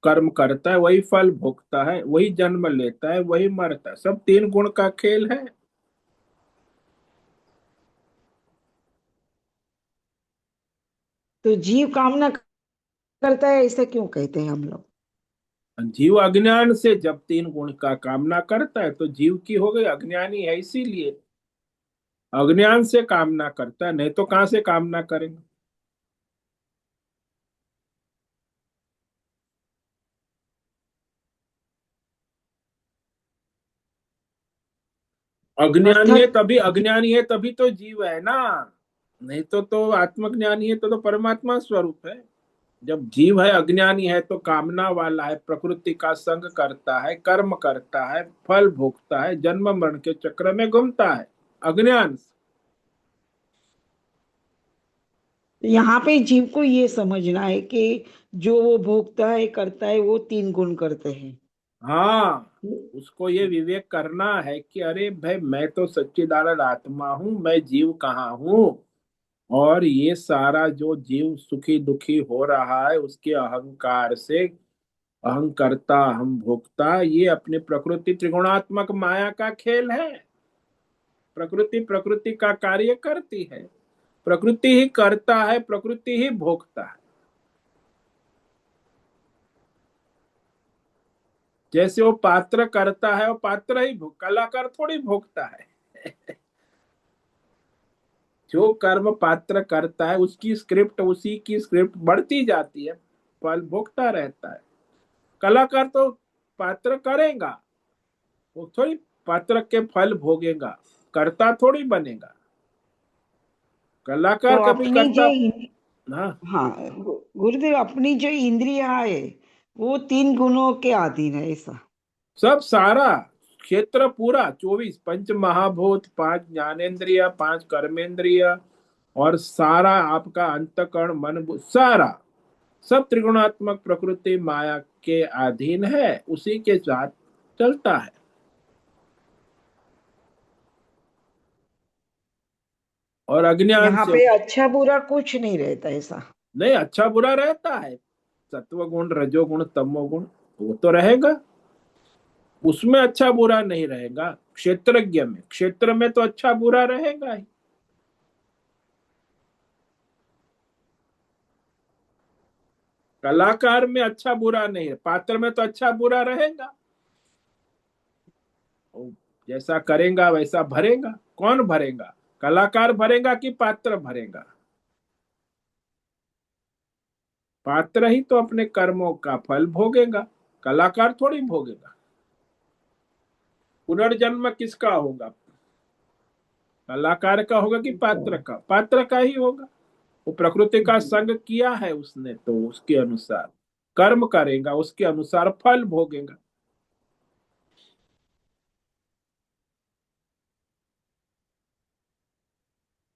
कर्म करता है, वही फल भोगता है, वही जन्म लेता है, वही मरता है। सब तीन गुण का खेल है। तो जीव कामना करता है, ऐसा क्यों कहते हैं हम लोग? जीव अज्ञान से जब तीन गुण का कामना करता है तो जीव की हो गई, अज्ञानी है इसीलिए अज्ञान से कामना करता है, नहीं तो कहां से कामना करेंगे। अर्थात अज्ञानी है तभी तो जीव है ना। नहीं तो आत्मज्ञानी है तो परमात्मा स्वरूप है। जब जीव है, अज्ञानी है, तो कामना वाला है, प्रकृति का संग करता है, कर्म करता है, फल भोगता है, जन्म मरण के चक्र में घूमता है, अज्ञान से। यहाँ पे जीव को ये समझना है कि जो वो भोगता है करता है वो तीन गुण करते हैं। हाँ, उसको ये विवेक करना है कि अरे भाई, मैं तो सच्चिदानंद आत्मा हूँ, मैं जीव कहाँ हूँ। और ये सारा जो जीव सुखी दुखी हो रहा है, उसके अहंकार से, अहं करता हम भोगता, ये अपनी प्रकृति त्रिगुणात्मक माया का खेल है। प्रकृति प्रकृति का कार्य करती है, प्रकृति ही करता है, प्रकृति ही भोगता है। जैसे वो पात्र करता है, वो पात्र ही कलाकार थोड़ी भोगता है। जो कर्म पात्र करता है, उसकी स्क्रिप्ट, उसी की स्क्रिप्ट बढ़ती जाती है, फल भोगता रहता है। कलाकार तो पात्र करेगा, वो थोड़ी पात्र के फल भोगेगा, कर्ता थोड़ी बनेगा। तो कलाकार कभी अपनी करता। जो हाँ, हाँ गुरुदेव, अपनी जो इंद्रिया है वो तीन गुणों के अधीन है ऐसा। सब सारा क्षेत्र पूरा 24, पंच महाभूत, पांच ज्ञानेन्द्रिय, पांच कर्मेंद्रिय, और सारा आपका अंतकरण मन सारा, सब त्रिगुणात्मक प्रकृति माया के अधीन है, उसी के साथ चलता है। और अज्ञान यहाँ से पे अच्छा बुरा कुछ नहीं रहता ऐसा। नहीं, अच्छा बुरा रहता है। सत्व गुण, रजोगुण, तमोगुण, वो तो रहेगा, उसमें अच्छा बुरा नहीं रहेगा। क्षेत्रज्ञ में, क्षेत्र में तो अच्छा बुरा रहेगा ही। कलाकार में अच्छा बुरा नहीं है, पात्र में तो अच्छा बुरा रहेगा। वो जैसा करेगा वैसा भरेगा। कौन भरेगा? कलाकार भरेगा कि पात्र भरेगा? पात्र ही तो अपने कर्मों का फल भोगेगा, कलाकार थोड़ी भोगेगा। पुनर्जन्म किसका होगा? कलाकार का होगा कि पात्र का? पात्र का ही होगा। वो प्रकृति का संग किया है उसने, तो उसके अनुसार कर्म करेगा, उसके अनुसार फल भोगेगा।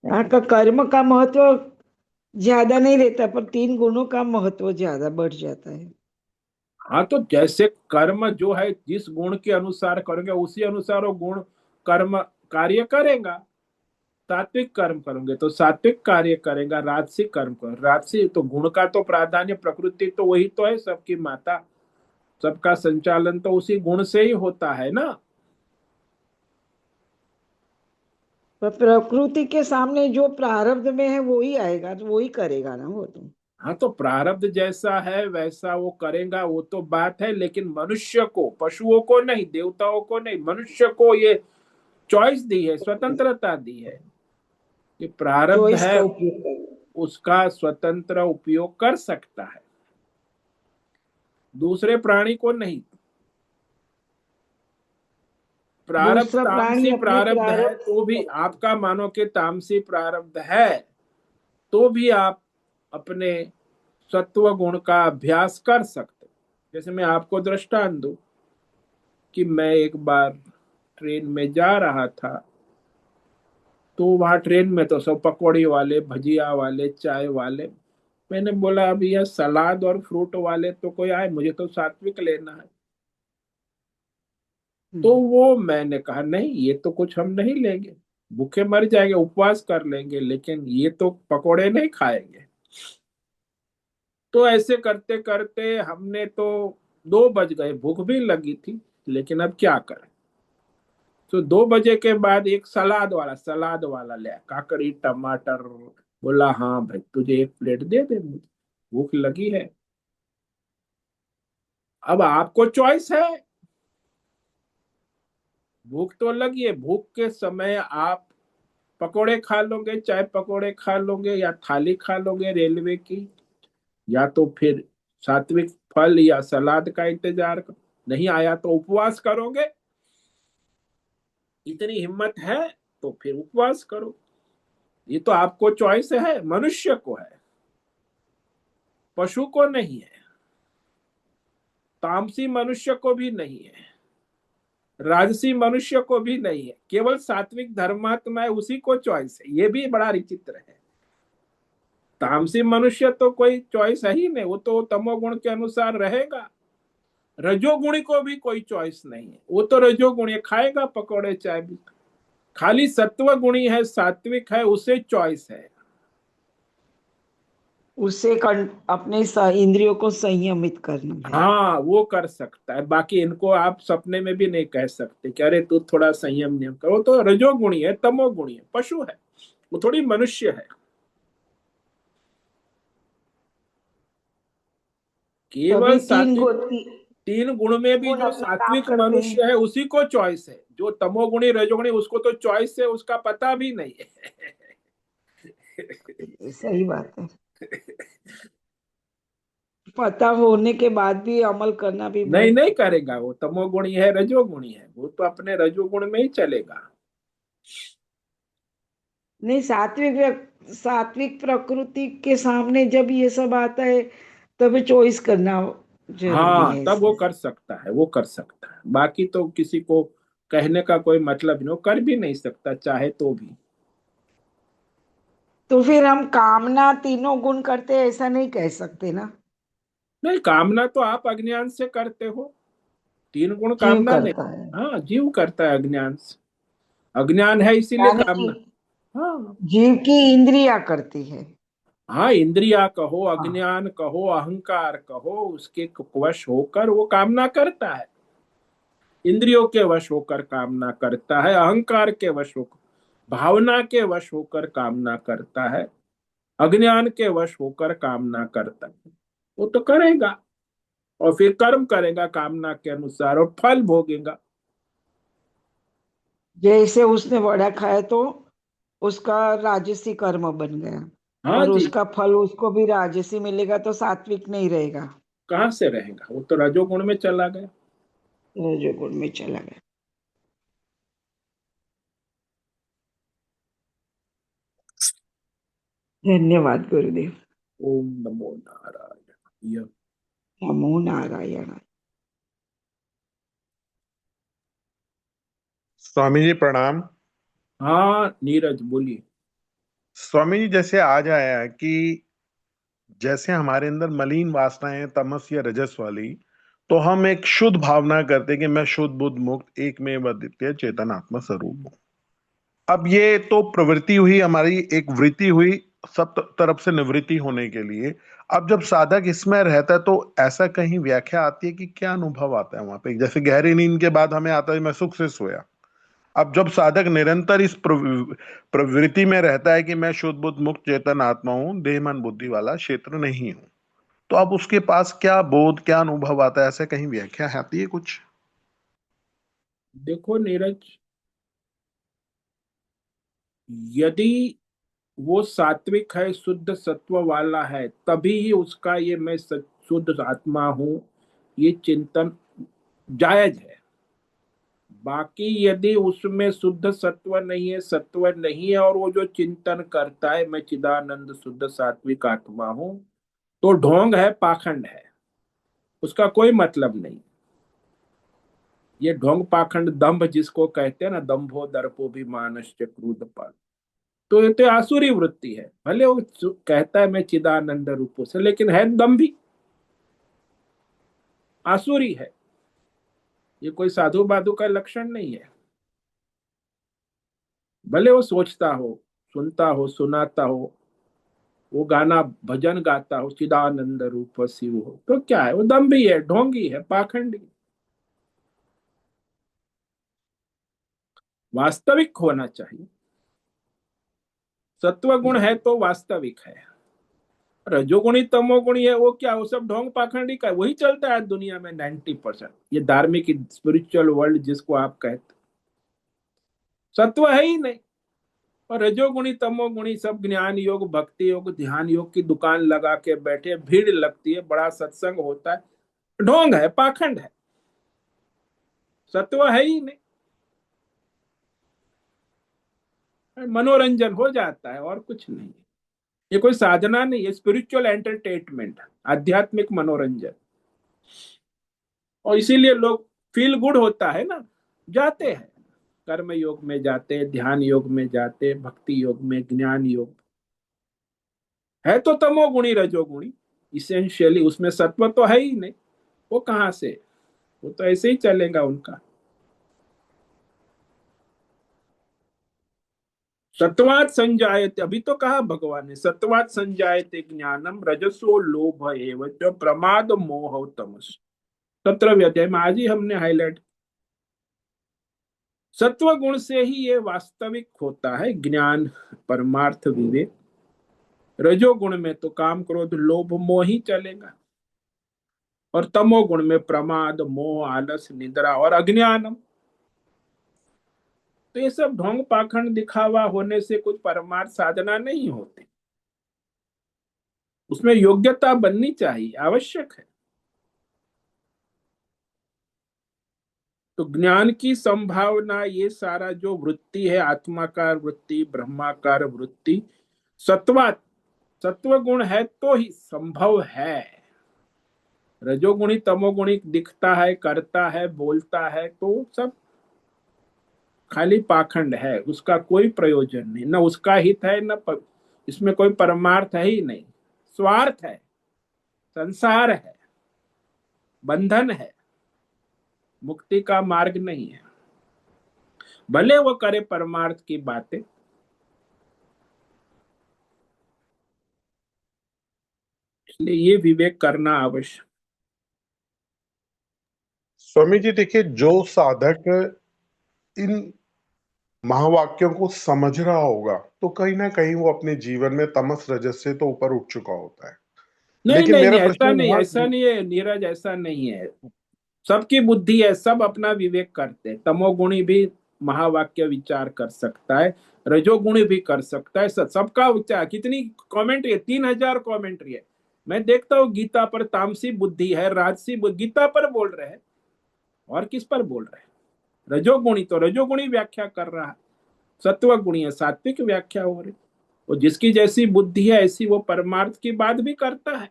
यहाँ का कर्म का महत्व ज्यादा नहीं रहता पर तीन गुणों का महत्व ज्यादा बढ़ जाता है। हाँ, तो जैसे कर्म जो है, जिस गुण के अनुसार करेंगे उसी अनुसार वो गुण कर्म कार्य करेगा। सात्विक कर्म करोगे तो सात्विक कार्य करेगा, राजसिक कर्म करो राजसिक। तो गुण का तो प्राधान्य, प्रकृति तो वही तो है सबकी माता, सबका संचालन तो उसी गुण से ही होता है ना। पर प्रकृति के सामने जो प्रारब्ध में है वो ही आएगा, तो वो ही करेगा ना वो तो। हाँ, तो प्रारब्ध जैसा है वैसा वो करेगा, वो तो बात है। लेकिन मनुष्य को, पशुओं को नहीं, देवताओं को नहीं, मनुष्य को ये चॉइस दी है, स्वतंत्रता दी है कि प्रारब्ध चॉइस है, का उपयोग करेगा। उसका स्वतंत्र उपयोग कर सकता है, दूसरे प्राणी को नहीं। प्रारब्ध दूसरा प्राणी तामसी अपने प्रारब्ध है प्रारब्ध तो से भी, करता आपका मानो कि तामसी प्रारब्ध है तो भी आप अपने सत्व गुण का अभ्यास कर सकते। जैसे मैं आपको दृष्टांत दूं कि मैं एक बार ट्रेन में जा रहा था, तो वहां ट्रेन में तो सब पकौड़ी वाले, भजिया वाले, चाय वाले। मैंने बोला अभी यह सलाद और फ्रूट वाले तो कोई आए, मुझे तो सात्विक लेना है। है। तो वो मैंने कहा नहीं, ये तो कुछ हम नहीं लेंगे, भूखे मर जाएंगे, उपवास कर लेंगे, लेकिन ये तो पकोड़े नहीं खाएंगे। तो ऐसे करते करते हमने तो 2 बज गए, भूख भी लगी थी, लेकिन अब क्या करें। तो 2 बजे के बाद एक सलाद वाला ले आया, काकड़ी टमाटर। बोला हाँ भाई, तुझे एक प्लेट दे दे, मुझे भूख लगी है। अब आपको चॉइस है, भूख तो लगी है, भूख के समय आप पकोड़े खा लोगे, चाय पकोड़े खा लोगे, या थाली खा लोगे रेलवे की, या तो फिर सात्विक फल या सलाद का इंतजार नहीं आया तो उपवास करोगे। इतनी हिम्मत है तो फिर उपवास करो। ये तो आपको चॉइस है, मनुष्य को है, पशु को नहीं है, तामसी मनुष्य को भी नहीं है, राजसी मनुष्य को भी नहीं है, केवल सात्विक धर्मात्मा है उसी को चॉइस है। ये भी बड़ा विचित्र है। तामसी मनुष्य तो कोई चॉइस है ही नहीं, वो तो तमोगुण के अनुसार रहेगा। रजोगुणी को भी कोई चॉइस नहीं है, वो तो रजोगुणी खाएगा पकौड़े चाय भी। खाली सत्व गुणी है, सात्विक है, उसे चॉइस है। उससे अपने इंद्रियों को संयमित करना है। हाँ वो कर सकता है, बाकी इनको आप सपने में भी नहीं कह सकते कि अरे तू थोड़ा संयम नियम करो। तो रजोगुणी है, तमोगुणी है, पशु है, वो थोड़ी मनुष्य है। केवल तभी सात्विक, तीन गुण में भी गुण जो अपना काम सात्विक करते हैं। मनुष्य है उसी को चॉइस है। जो तमोगुणी रजोगुणी उसको तो चॉइस है, उसका पता भी नहीं है। सही बात है। पता होने के बाद भी अमल करना भी नहीं बहुत। नहीं करेगा, वो तमोगुणी है रजोगुणी है, वो तो अपने रजोगुण में ही चलेगा। नहीं, सात्विक प्रकृति के सामने जब ये सब आता है तभी चॉइस करना जरूरी हाँ है तब वो इसमें। कर सकता है, वो कर सकता है, बाकी तो किसी को कहने का कोई मतलब नहीं, वो कर भी नहीं सकता चाहे तो भी। तो फिर हम कामना तीनों गुण करते हैं ऐसा नहीं कह सकते ना। नहीं, कामना तो आप अज्ञान से करते हो, तीन गुण जीव कामना नहीं। करता है। हाँ जीव करता है अज्ञान से, अज्ञान है इसीलिए यानी कि कामना। हाँ जीव की इंद्रिया करती है। हाँ, इंद्रिया कहो, हाँ। अज्ञान कहो, अहंकार कहो, उसके वश होकर वो कामना करता है। इंद्रियों के वश होकर कामना करता है, अहंकार के वश होकर, भावना के वश होकर कामना करता है, अज्ञान के वश होकर कामना करता है। वो तो करेगा और फिर कर्म करेगा कामना के अनुसार और फल भोगेगा। जैसे उसने वड़ा खाया तो उसका राजसी कर्म बन गया, हाँ और जी। उसका फल उसको भी राजसी मिलेगा तो सात्विक नहीं रहेगा, कहाँ से रहेगा, वो तो रजोगुण में चला गया। रजोगुण में चला गया। धन्यवाद गुरुदेव। ओम नमो नारायण। यह नमो नारायण। स्वामी जी प्रणाम। हाँ नीरज बोलिए। स्वामी जी, जैसे आज आया है कि जैसे हमारे अंदर मलिन वासनाएं हैं, तमस या रजस वाली, तो हम एक शुद्ध भावना करते हैं कि मैं शुद्ध बुद्ध मुक्त एकमेव अद्वितीय चेतन आत्मा स्वरूप हूँ। अब ये तो प्रवृत्ति हुई हमारी, एक वृत्ति हुई सब तरफ से निवृत्ति होने के लिए। अब जब साधक इसमें रहता है तो ऐसा कहीं व्याख्या आती है कि क्या अनुभव आता है वहां पे? जैसे गहरी नींद के बाद हमें आता है मैं सुख से सोया। अब जब साधक निरंतर इस प्रवृत्ति में रहता है कि मैं शुद्ध बुद्ध मुक्त चेतन आत्मा हूं, देह मन बुद्धि वाला क्षेत्र नहीं हूं, तो अब उसके पास क्या बोध, क्या अनुभव आता है? ऐसे कहीं व्याख्या आती है कुछ? देखो नीरज, यदि वो सात्विक है, शुद्ध सत्व वाला है, तभी ही उसका ये मैं शुद्ध आत्मा हूं ये चिंतन जायज है। बाकी यदि उसमें शुद्ध सत्व नहीं है, सत्व नहीं है, और वो जो चिंतन करता है मैं चिदानंद शुद्ध सात्विक आत्मा हूं, तो ढोंग है, पाखंड है, उसका कोई मतलब नहीं। ये ढोंग पाखंड दंभ जिसको कहते हैं ना, दंभो दर्पो भी मानस्य क्रोध पर, तो ये तो आसुरी वृत्ति है। भले वो कहता है मैं चिदानंद रूपों से, लेकिन है दंभी, आसुरी है। ये कोई साधु बाधु का लक्षण नहीं है। भले वो सोचता हो, सुनता हो, सुनाता हो, वो गाना भजन गाता हो, चिदानंद रूप शिव हो, तो क्या है, वो दंभी है, ढोंगी है, पाखंडी। वास्तविक होना चाहिए। सत्व गुण है तो वास्तविक है। रजोगुणी तमोगुणी है वो क्या, वो सब ढोंग पाखंडी का है। वही चलता है दुनिया में 90%। ये धार्मिक स्पिरिचुअल वर्ल्ड जिसको आप कहते, सत्व है ही नहीं। और रजोगुणी तमोगुणी सब ज्ञान योग, भक्ति योग, ध्यान योग की दुकान लगा के बैठे, भीड़ लगती है, बड़ा सत्संग होता है, ढोंग है, पाखंड है, सत्व है ही नहीं। मनोरंजन हो जाता है और कुछ नहीं। ये कोई साधना नहीं है, स्पिरिचुअल एंटरटेनमेंट, आध्यात्मिक मनोरंजन। और इसीलिए लोग फील गुड होता है ना, जाते हैं, कर्म योग में जाते हैं, ध्यान योग में जाते हैं, भक्ति योग में, ज्ञान योग। है तो तमोगुणी रजोगुणी, इसेंशियली उसमें सत्व तो है ही नहीं। वो कहाँ से, वो तो ऐसे ही चलेगा उनका। सत्वात संजायते, अभी तो कहा भगवान ने, सत्वात संजायते ज्ञानम रजसो लोभ एव च प्रमाद मोह तमस। 17वें अध्याय में आज ही हमने हाईलाइट, सत्व गुण से ही ये वास्तविक होता है ज्ञान, परमार्थ, विवेक। रजोगुण में तो काम क्रोध लोभ मोह ही चलेगा, और तमोगुण में प्रमाद मोह आलस निद्रा और अज्ञानम। तो ये सब ढोंग पाखंड दिखावा होने से कुछ परमार्थ साधना नहीं होती। उसमें योग्यता बननी चाहिए, आवश्यक है। तो ज्ञान की संभावना, ये सारा जो वृत्ति है, आत्माकार वृत्ति, ब्रह्माकार वृत्ति, सत्वा सत्व गुण है तो ही संभव है। रजोगुणी तमोगुणी दिखता है, करता है, बोलता है, तो सब खाली पाखंड है, उसका कोई प्रयोजन नहीं, न उसका हित है, इसमें कोई परमार्थ है ही नहीं। स्वार्थ है, संसार है, बंधन है, मुक्ति का मार्ग नहीं है। भले वो करे परमार्थ की बातें, इसलिए ये विवेक करना आवश्यक। स्वामी जी देखिए, जो साधक इन महावाक्यों को समझ रहा होगा तो कहीं ना कहीं वो अपने जीवन में तमस रजस से तो ऊपर उठ चुका होता है। नहीं लेकिन नहीं मेरा नहीं, ऐसा प्रश्न नहीं, यहाँ, ऐसा नहीं है नीरज, ऐसा नहीं है। सबकी बुद्धि है, सब अपना विवेक करते हैं। तमोगुणी भी महावाक्य विचार कर सकता है, रजोगुणी भी कर सकता है, सबका विचार। कितनी कमेंट्री है, 3000 कमेंट्री है। मैं देखता हूँ गीता पर तामसी बुद्धि है, राजसी बुद्धि, गीता पर बोल रहे हैं, और किस पर बोल रहे हैं? रजोगुणी तो रजोगुणी व्याख्या कर रहा है, सत्व गुणी है, सात्विक व्याख्या हो रही। वो जिसकी जैसी बुद्धि है ऐसी वो परमार्थ की बात भी करता है।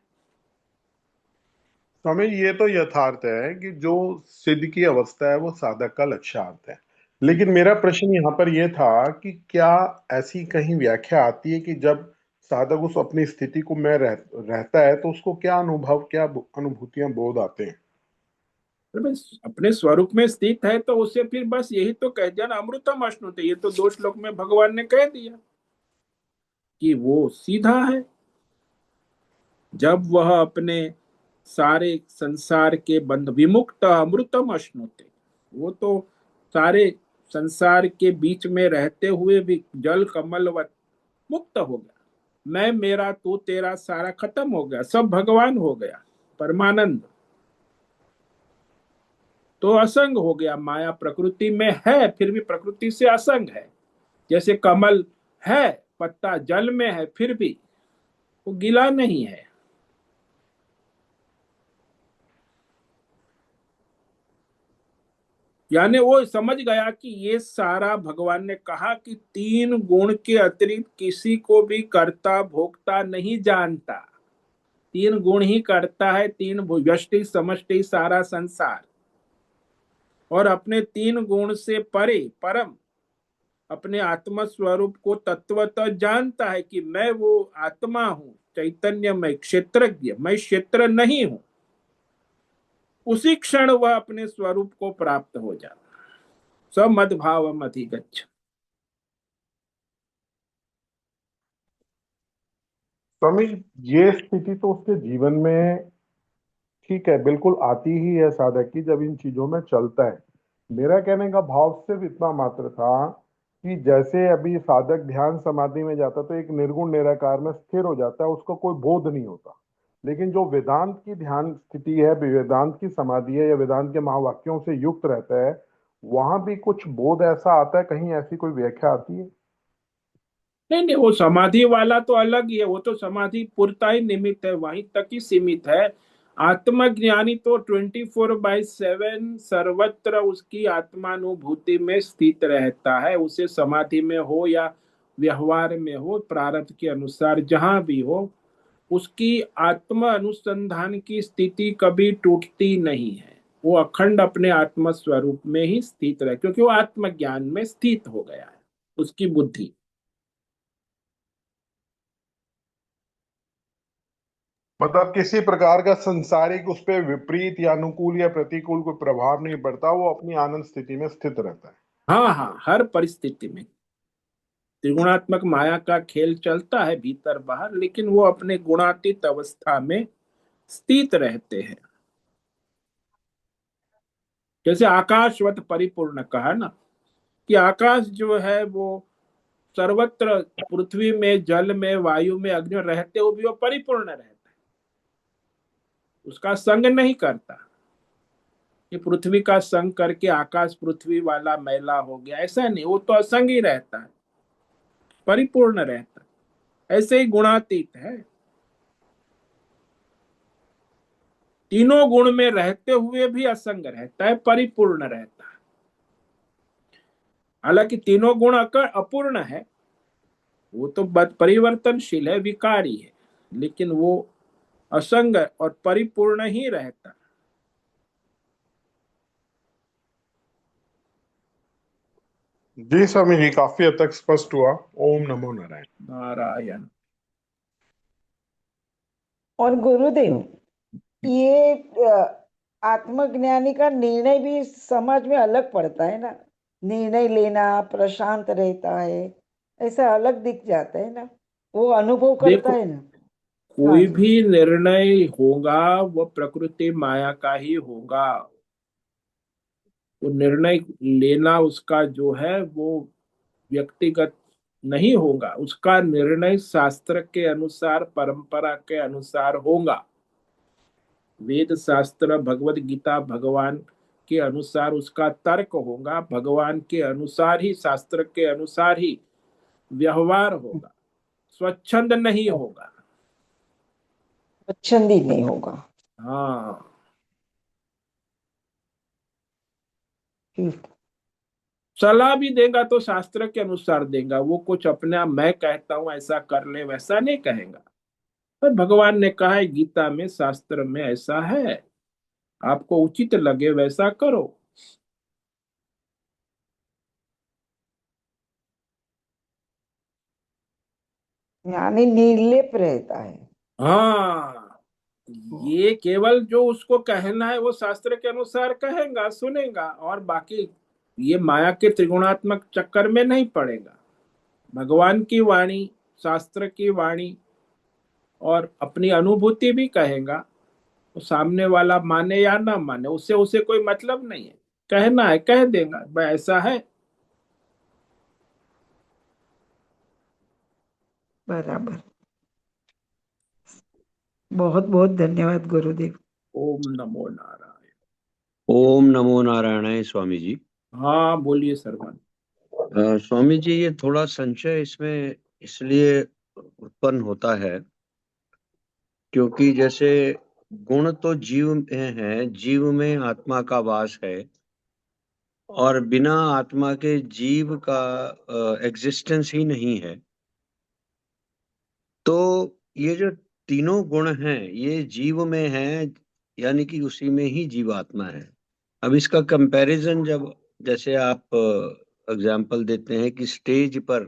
स्वामी ये तो यथार्थ है कि जो सिद्ध की अवस्था है वो साधक का लक्ष्यार्थ है। लेकिन मेरा प्रश्न यहाँ पर यह था कि क्या ऐसी कहीं व्याख्या आती है कि जब साधक उस अपनी स्थिति को रहता है तो उसको क्या अनुभव, क्या अनुभूतियां बोध आते हैं? अरे भाई, अपने स्वरूप में स्थित है तो उसे फिर बस यही तो कह दिया ना, अमृतम अश्नुते। ये तो 2 श्लोक में भगवान ने कह दिया कि वो सीधा है। जब वह अपने सारे संसार के बंध विमुक्त अमृतम अश्नुते, वो तो सारे संसार के बीच में रहते हुए भी जल कमलवत मुक्त हो गया। मैं मेरा तू तेरा सारा खत्म हो गया, सब भगवान हो गया, परमानंद। तो असंग हो गया, माया प्रकृति में है फिर भी प्रकृति से असंग है। जैसे कमल है, पत्ता जल में है, फिर भी वो गीला नहीं है। यानी वो समझ गया कि ये सारा, भगवान ने कहा कि 3 गुण के अतिरिक्त किसी को भी कर्ता भोक्ता नहीं जानता। 3 गुण ही करता है, 3 व्यष्टि समष्टि सारा संसार। और अपने 3 गुण से परे परम अपने आत्म स्वरूप को तत्वतः जानता है कि मैं वो आत्मा हूं, चैतन्य, मैं क्षेत्रज्ञ, मैं क्षेत्र नहीं हूं। उसी क्षण वह अपने स्वरूप को प्राप्त हो जाता। स मद्भावम अधिगच्छ। स्वामी, ये स्थिति तो उसके जीवन में ठीक है, बिल्कुल आती ही है साधक की जब इन चीजों में चलता है। मेरा कहने का भाव सिर्फ इतना मात्र था कि जैसे अभी साधक ध्यान समाधि में जाता तो एक निर्गुण निराकार में स्थिर हो जाता है, उसको कोई बोध नहीं होता। लेकिन जो वेदांत की ध्यान स्थिति है, वेदांत की समाधि है, या वेदांत के महावाक्यों से युक्त रहता है, वहां भी कुछ बोध ऐसा आता है, कहीं ऐसी कोई व्याख्या आती है? नहीं नहीं, वो समाधि वाला तो अलग ही है, वो तो समाधि पूर्ता ही निमित्त है, वहीं तक ही सीमित है। आत्मज्ञानी तो 24/7 सर्वत्र उसकी आत्मानुभूति में स्थित रहता है, उसे समाधि में हो या व्यवहार में हो, प्रारब्ध के अनुसार जहां भी हो, उसकी आत्म अनुसंधान की स्थिति कभी टूटती नहीं है। वो अखंड अपने आत्म स्वरूप में ही स्थित रहे, क्योंकि वो आत्मज्ञान में स्थित हो गया है उसकी बुद्धि। मतलब किसी प्रकार का संसारिक उस पे विपरीत या अनुकूल या प्रतिकूल कोई प्रभाव नहीं पड़ता, वो अपनी आनंद स्थिति में स्थित रहता है। हाँ हाँ, हर परिस्थिति में त्रिगुणात्मक माया का खेल चलता है भीतर बाहर, लेकिन वो अपने गुणातीत अवस्था में स्थित रहते हैं। जैसे आकाशवत परिपूर्ण कहा ना, कि आकाश जो है वो सर्वत्र, पृथ्वी में, जल में, वायु में, अग्नि में रहते हुए भी वो परिपूर्ण रहता है, उसका संग नहीं करता कि पृथ्वी का संग करके आकाश पृथ्वी वाला मैला हो गया, ऐसा नहीं, वो तो असंग ही रहता है, परिपूर्ण रहता है। ऐसे ही गुणातीत है, तीनों गुण में रहते हुए भी असंग रहता है, परिपूर्ण रहता है। हालांकि तीनों गुण अपूर्ण है, वो तो परिवर्तनशील है, विकारी है, लेकिन वो असंग और परिपूर्ण ही रहता है। जी स्वामी जी, काफी हद तक स्पष्ट हुआ। ओम नमो नारायण। नारायण। और गुरुदेव, ये आत्मज्ञानी का निर्णय भी समाज में अलग पड़ता है ना, निर्णय लेना प्रशांत रहता है, ऐसा अलग दिख जाता है ना, वो अनुभव करता देखो, है ना। हाँ कोई जी। भी निर्णय होगा वो प्रकृति माया का ही होगा। वो निर्णय लेना उसका जो है वो व्यक्तिगत नहीं होगा, उसका निर्णय शास्त्र के अनुसार, परंपरा के अनुसार होगा। वेद शास्त्र, भगवत गीता, भगवान के अनुसार उसका तर्क होगा, भगवान के अनुसार ही, शास्त्र के अनुसार ही व्यवहार होगा, स्वच्छंद नहीं होगा। स्वच्छंदी नहीं होगा। हाँ, ठीक। सलाह भी देगा तो शास्त्र के अनुसार देगा, वो कुछ अपने आप मैं कहता हूं ऐसा कर ले वैसा नहीं कहेगा। पर भगवान ने कहा है गीता में, शास्त्र में ऐसा है, आपको उचित लगे वैसा करो। यानी निर्लेप रहता है। हाँ, ये केवल जो उसको कहना है वो शास्त्र के अनुसार कहेगा, सुनेगा, और बाकी ये माया के त्रिगुणात्मक चक्कर में नहीं पड़ेगा। भगवान की वाणी, शास्त्र की वाणी और अपनी अनुभूति भी कहेगा, तो सामने वाला माने या ना माने उससे उसे कोई मतलब नहीं है। कहना है कह देगा, भाई ऐसा है। बराबर। बहुत बहुत धन्यवाद गुरुदेव। ओम नमो नारायण। ओम नमो नारायणाय स्वामी जी। हाँ बोलिए सरवन। स्वामी जी, ये थोड़ा संशय इसमें इसलिए उत्पन्न होता है क्योंकि जैसे गुण तो जीव में है, जीव में आत्मा का वास है, और बिना आत्मा के जीव का एग्जिस्टेंस ही नहीं है। तो ये जो तीनों गुण हैं ये जीव में है, यानी कि उसी में ही जीवात्मा है। अब इसका कंपैरिजन जब, जैसे आप एग्जाम्पल देते हैं कि स्टेज पर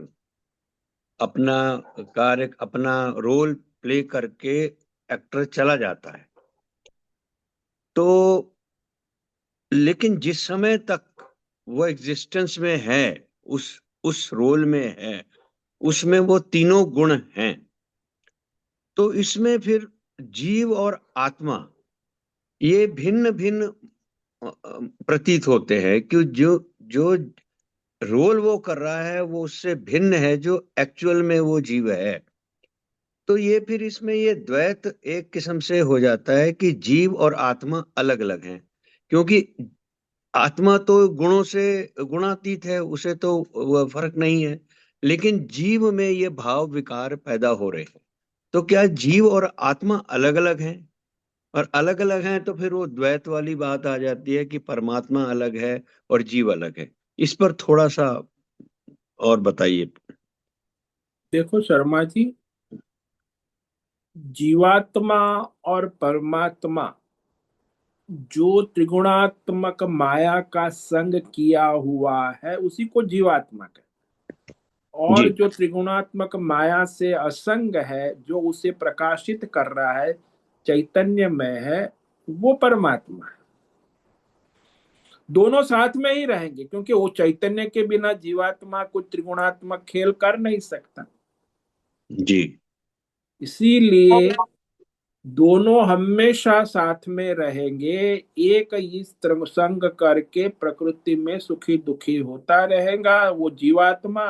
अपना कार्य, अपना रोल प्ले करके एक्टर चला जाता है, तो लेकिन जिस समय तक वो एग्जिस्टेंस में है, उस रोल में है, उसमें वो तीनों गुण हैं। तो इसमें फिर जीव और आत्मा ये भिन्न भिन्न प्रतीत होते हैं कि जो जो रोल वो कर रहा है वो उससे भिन्न है जो एक्चुअल में वो जीव है। तो ये फिर इसमें ये द्वैत एक किस्म से हो जाता है कि जीव और आत्मा अलग अलग हैं, क्योंकि आत्मा तो गुणों से गुणातीत है, उसे तो वह फर्क नहीं है, लेकिन जीव में ये भाव विकार पैदा हो रहे हैं। तो क्या जीव और आत्मा अलग अलग हैं? और अलग अलग हैं तो फिर वो द्वैत वाली बात आ जाती है कि परमात्मा अलग है और जीव अलग है। इस पर थोड़ा सा और बताइए। देखो शर्मा जी, जीवात्मा और परमात्मा जो त्रिगुणात्मक माया का संग किया हुआ है उसी को जीवात्मा कहते हैं। और जी जो त्रिगुणात्मक माया से असंग है, जो उसे प्रकाशित कर रहा है, चैतन्यमय है, वो परमात्मा है। दोनों साथ में ही रहेंगे, क्योंकि वो चैतन्य के बिना जीवात्मा कुछ त्रिगुणात्मक खेल कर नहीं सकता। जी इसीलिए दोनों हमेशा साथ में रहेंगे। एक इस संग करके प्रकृति में सुखी दुखी होता रहेगा वो जीवात्मा,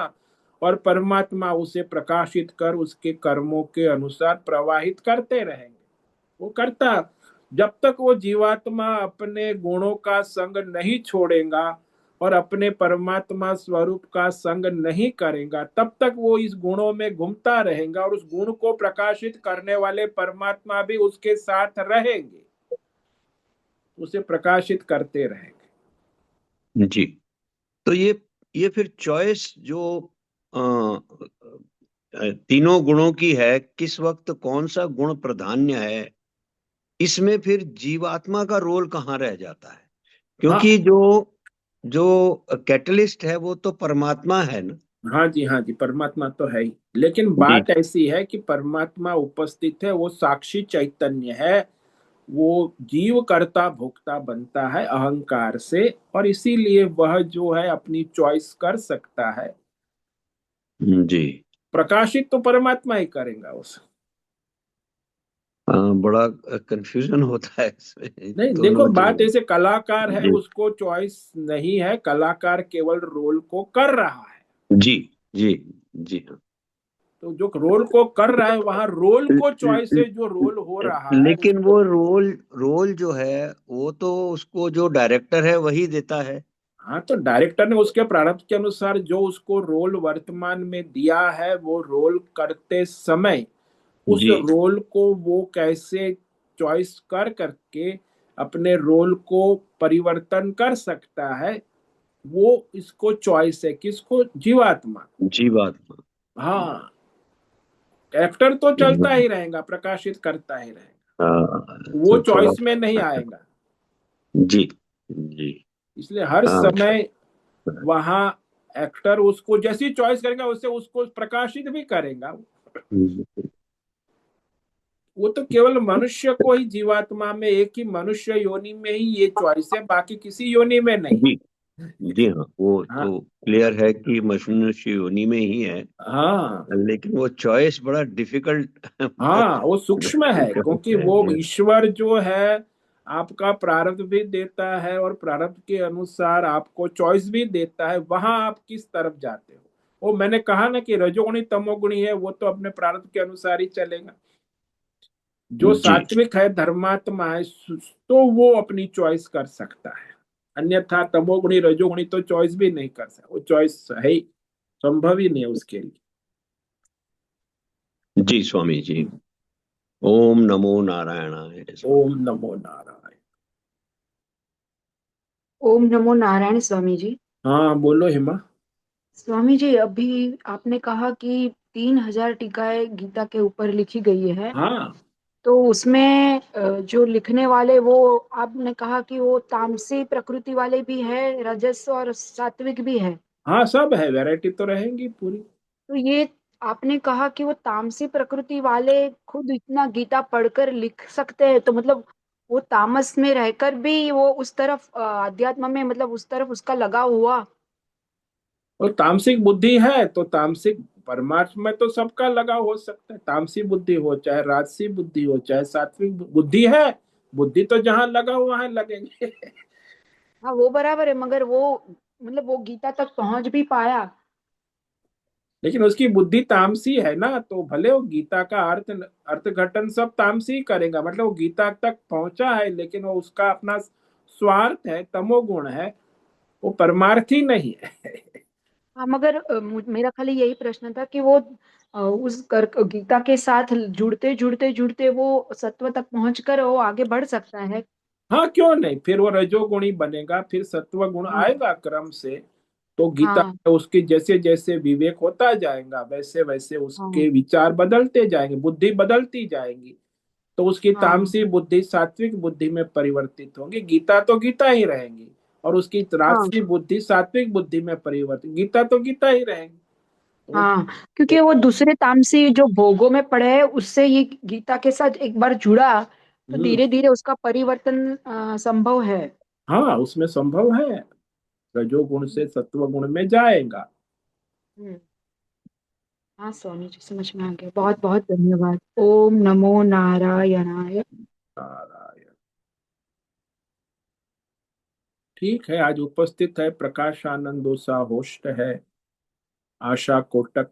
और परमात्मा उसे प्रकाशित कर उसके कर्मों के अनुसार प्रवाहित करते रहेंगे। वो करता, जब तक वो जीवात्मा अपने गुणों का संग नहीं छोड़ेगा और अपने परमात्मा स्वरूप का संग नहीं करेगा, तब तक वो इस गुणों में घूमता रहेगा, और उस गुण को प्रकाशित करने वाले परमात्मा भी उसके साथ रहेंगे, उसे प्रकाशित करते रहेंगे। जी। तो ये फिर चॉइस जो तीनों गुणों की है, किस वक्त कौन सा गुण प्राधान्य है, इसमें फिर जीवात्मा का रोल कहाँ रह जाता है? हाँ क्योंकि जो जो कैटलिस्ट है वो तो परमात्मा है ना। हाँ जी, हाँ जी, परमात्मा तो है ही, लेकिन जी बात ऐसी है कि परमात्मा उपस्थित है, वो साक्षी चैतन्य है, वो जीव कर्ता भोक्ता बनता है अहंकार से, और इसीलिए वह जो है अपनी चॉइस कर सकता है। जी। प्रकाशित तो परमात्मा ही करेगा उस। हाँ, बड़ा कंफ्यूजन होता है इसमें नहीं, देखो दोनों जो। बात ऐसे, कलाकार है जी उसको चॉइस नहीं है, कलाकार केवल रोल को कर रहा है। जी जी जी हाँ। तो जो रोल को कर रहा है वहां रोल ल- को ल- चॉइस है, जो रोल हो रहा है लेकिन उसको। वो रोल रोल जो है वो तो उसको जो डायरेक्टर है वही देता है। हाँ, तो डायरेक्टर ने उसके प्रारब्ध के अनुसार जो उसको रोल वर्तमान में दिया है, वो रोल करते समय उस जी रोल को वो कैसे चॉइस कर करके अपने रोल को परिवर्तन कर सकता है, वो इसको चॉइस है, किसको? जीवात्मा। जीवात्मा। हाँ, एक्टर तो चलता ही रहेगा, प्रकाशित करता ही रहेगा, हाँ, वो तो थोड़ा। चॉइस में नहीं आएगा। जी जी इसलिए हर हाँ। समय वहां एक्टर उसको जैसी चॉइस करेगा उससे उसको प्रकाशित भी करेगा। वो तो केवल मनुष्य को ही, जीवात्मा में एक ही मनुष्य योनि में ही ये चॉइस है, बाकी किसी योनि में नहीं। जी जी हाँ, वो हाँ तो क्लियर है कि मनुष्य योनि में ही है। हाँ लेकिन वो चॉइस बड़ा डिफिकल्ट हाँ, वो सूक्ष्म है, क्योंकि वो ईश्वर जो है आपका प्रारब्ध भी देता है, और प्रारब्ध के अनुसार आपको चॉइस भी देता है, वहां आप किस तरफ जाते हो। वो मैंने कहा ना कि रजोगुणी तमोगुणी है, वो तो अपने प्रारब्ध के अनुसार ही चलेगा। जो जी सात्विक है, धर्मात्मा है, तो वो अपनी चॉइस कर सकता है। अन्यथा तमोगुणी रजोगुणी तो चॉइस भी नहीं कर सकता, वो चॉइस है ही संभव ही नहीं है उसके लिए। जी स्वामी जी। ओम नमो नारायणाय स्वामी। ओम नमो नारायण। ओम नमो नारायण स्वामी जी। हाँ बोलो हिमा। स्वामी जी, अभी आपने कहा कि 3,000 टीकाएं गीता के ऊपर लिखी गई है। हाँ तो उसमें जो लिखने वाले, वो आपने कहा कि वो तामसी प्रकृति वाले भी है, रजस और सात्विक भी है। हाँ, सब है, वैरायटी तो रहेंगी पूरी। तो ये आपने कहा कि वो तामसी प्रकृति वाले खुद इतना गीता पढ़कर लिख सकते हैं, तो मतलब वो तामस में रहकर भी वो उस तरफ अध्यात्म में, मतलब उस तरफ उसका लगाव हुआ। और तामसिक बुद्धि है तो तामसिक परमार्थ में तो सबका लगा हो सकता है, तामसी बुद्धि हो चाहे राजसी बुद्धि हो चाहे सात्विक बुद्धि है, बुद्धि तो जहां लगा हुआ है लगेंगे। हाँ, वो बराबर है, मगर वो मतलब वो गीता तक पहुंच भी पाया। लेकिन उसकी बुद्धि तामसी है ना, तो भले वो गीता का अर्थ अर्थघटन सब तामसी ही करेगा, मतलब वो गीता तक पहुंचा है, लेकिन वो उसका अपना स्वार्थ है, तमोगुण है, वो परमार्थी नहीं है। हाँ, मगर मेरा खाली यही प्रश्न था कि वो उस गीता के साथ जुड़ते जुड़ते जुड़ते वो सत्व तक पहुंचकर वो आगे बढ़ सकता है। हाँ, क्यों नहीं, फिर वो रजोगुणी बनेगा, फिर सत्व गुण हम्म। आएगा क्रम से। तो गीता हाँ में उसकी जैसे जैसे विवेक होता जाएगा वैसे वैसे हाँ उसके विचार बदलते जाएंगे, बुद्धि बदलती जाएंगी। तो उसकी हाँ तामसी बुद्धि सात्विक बुद्धि में परिवर्तित होगी। गीता तो गीता ही रहेंगी, और उसकी हाँ राजसी बुद्धि सात्विक बुद्धि में परिवर्तित, गीता तो गीता ही रहेंगी। तो हाँ, क्योंकि वो दूसरे तामसी जो भोगों में पड़े है उससे ये गीता के साथ एक बार जुड़ा तो हम्म, धीरे धीरे उसका परिवर्तन संभव है। हाँ उसमें संभव है, रजोगुण से सत्व गुण में जाएगा। हम्म, हाँ स्वामी जी समझ में आ गया, बहुत बहुत धन्यवाद। ओम नमो नारायणाय। नारायण। ठीक है, आज उपस्थित है प्रकाश आनंद ओसा, होस्ट है आशा कोटक,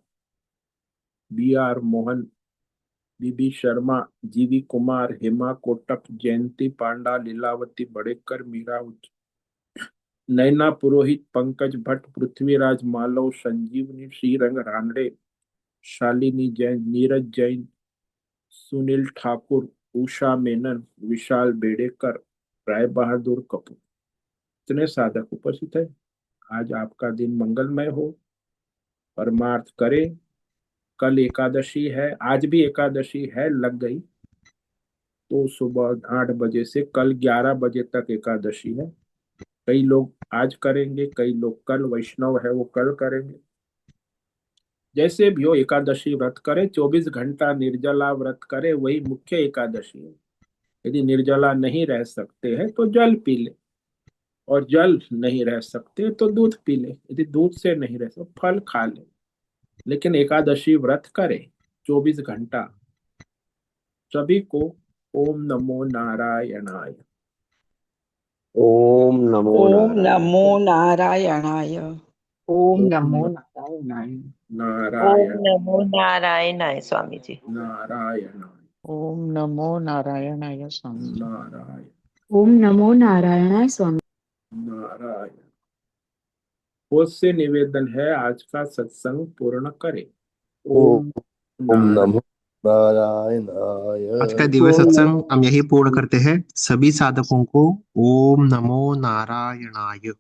बी आर मोहन, बीबी शर्मा, जीवी कुमार, हेमा कोटक, जयंती पांडा, लीलावती बड़ेकर, मीरा नैना पुरोहित, पंकज भट्ट, पृथ्वीराज मालव, संजीवनी, श्रीरंग रानड़े, शालिनी जैन, नीरज जैन, सुनील ठाकुर, उषा मेनन, विशाल बेड़ेकर, राय बहादुर कपूर, इतने साधक उपस्थित है। आज आपका दिन मंगलमय हो, परमार्थ करे। कल एकादशी है, आज भी एकादशी है, लग गई तो सुबह 8 बजे से कल 11 बजे तक एकादशी है। कई लोग आज करेंगे, कई लोग कल, वैष्णव है वो कल करेंगे। जैसे भी हो एकादशी व्रत करे, 24 घंटा निर्जला व्रत करे, वही मुख्य एकादशी है। यदि निर्जला नहीं रह सकते हैं तो जल पी ले, और जल नहीं रह सकते तो दूध पी ले, यदि दूध से नहीं रह सकते फल खा ले, लेकिन एकादशी व्रत करे 24 घंटा। सभी को ओम नमो नारायणाय। ओम नमो ओम नारायण। नमो नारायणाय। ओम नमो ओम नारायणाय। ओम नारायण नमो नारायणाय स्वामी जी। नारायणाय ओम नमो नारायणाय स्वामी जी। नारायण ओम नमो नारायणाय स्वामी। नारायण। बहुत से निवेदन है, आज का सत्संग पूर्ण करें। ओम ओम नारायण। नमो नारायणाय। आज का दिव्य ओम सत्संग नमो हम यही पूर्ण करते हैं। सभी साधकों को ओम नमो नारायणाय।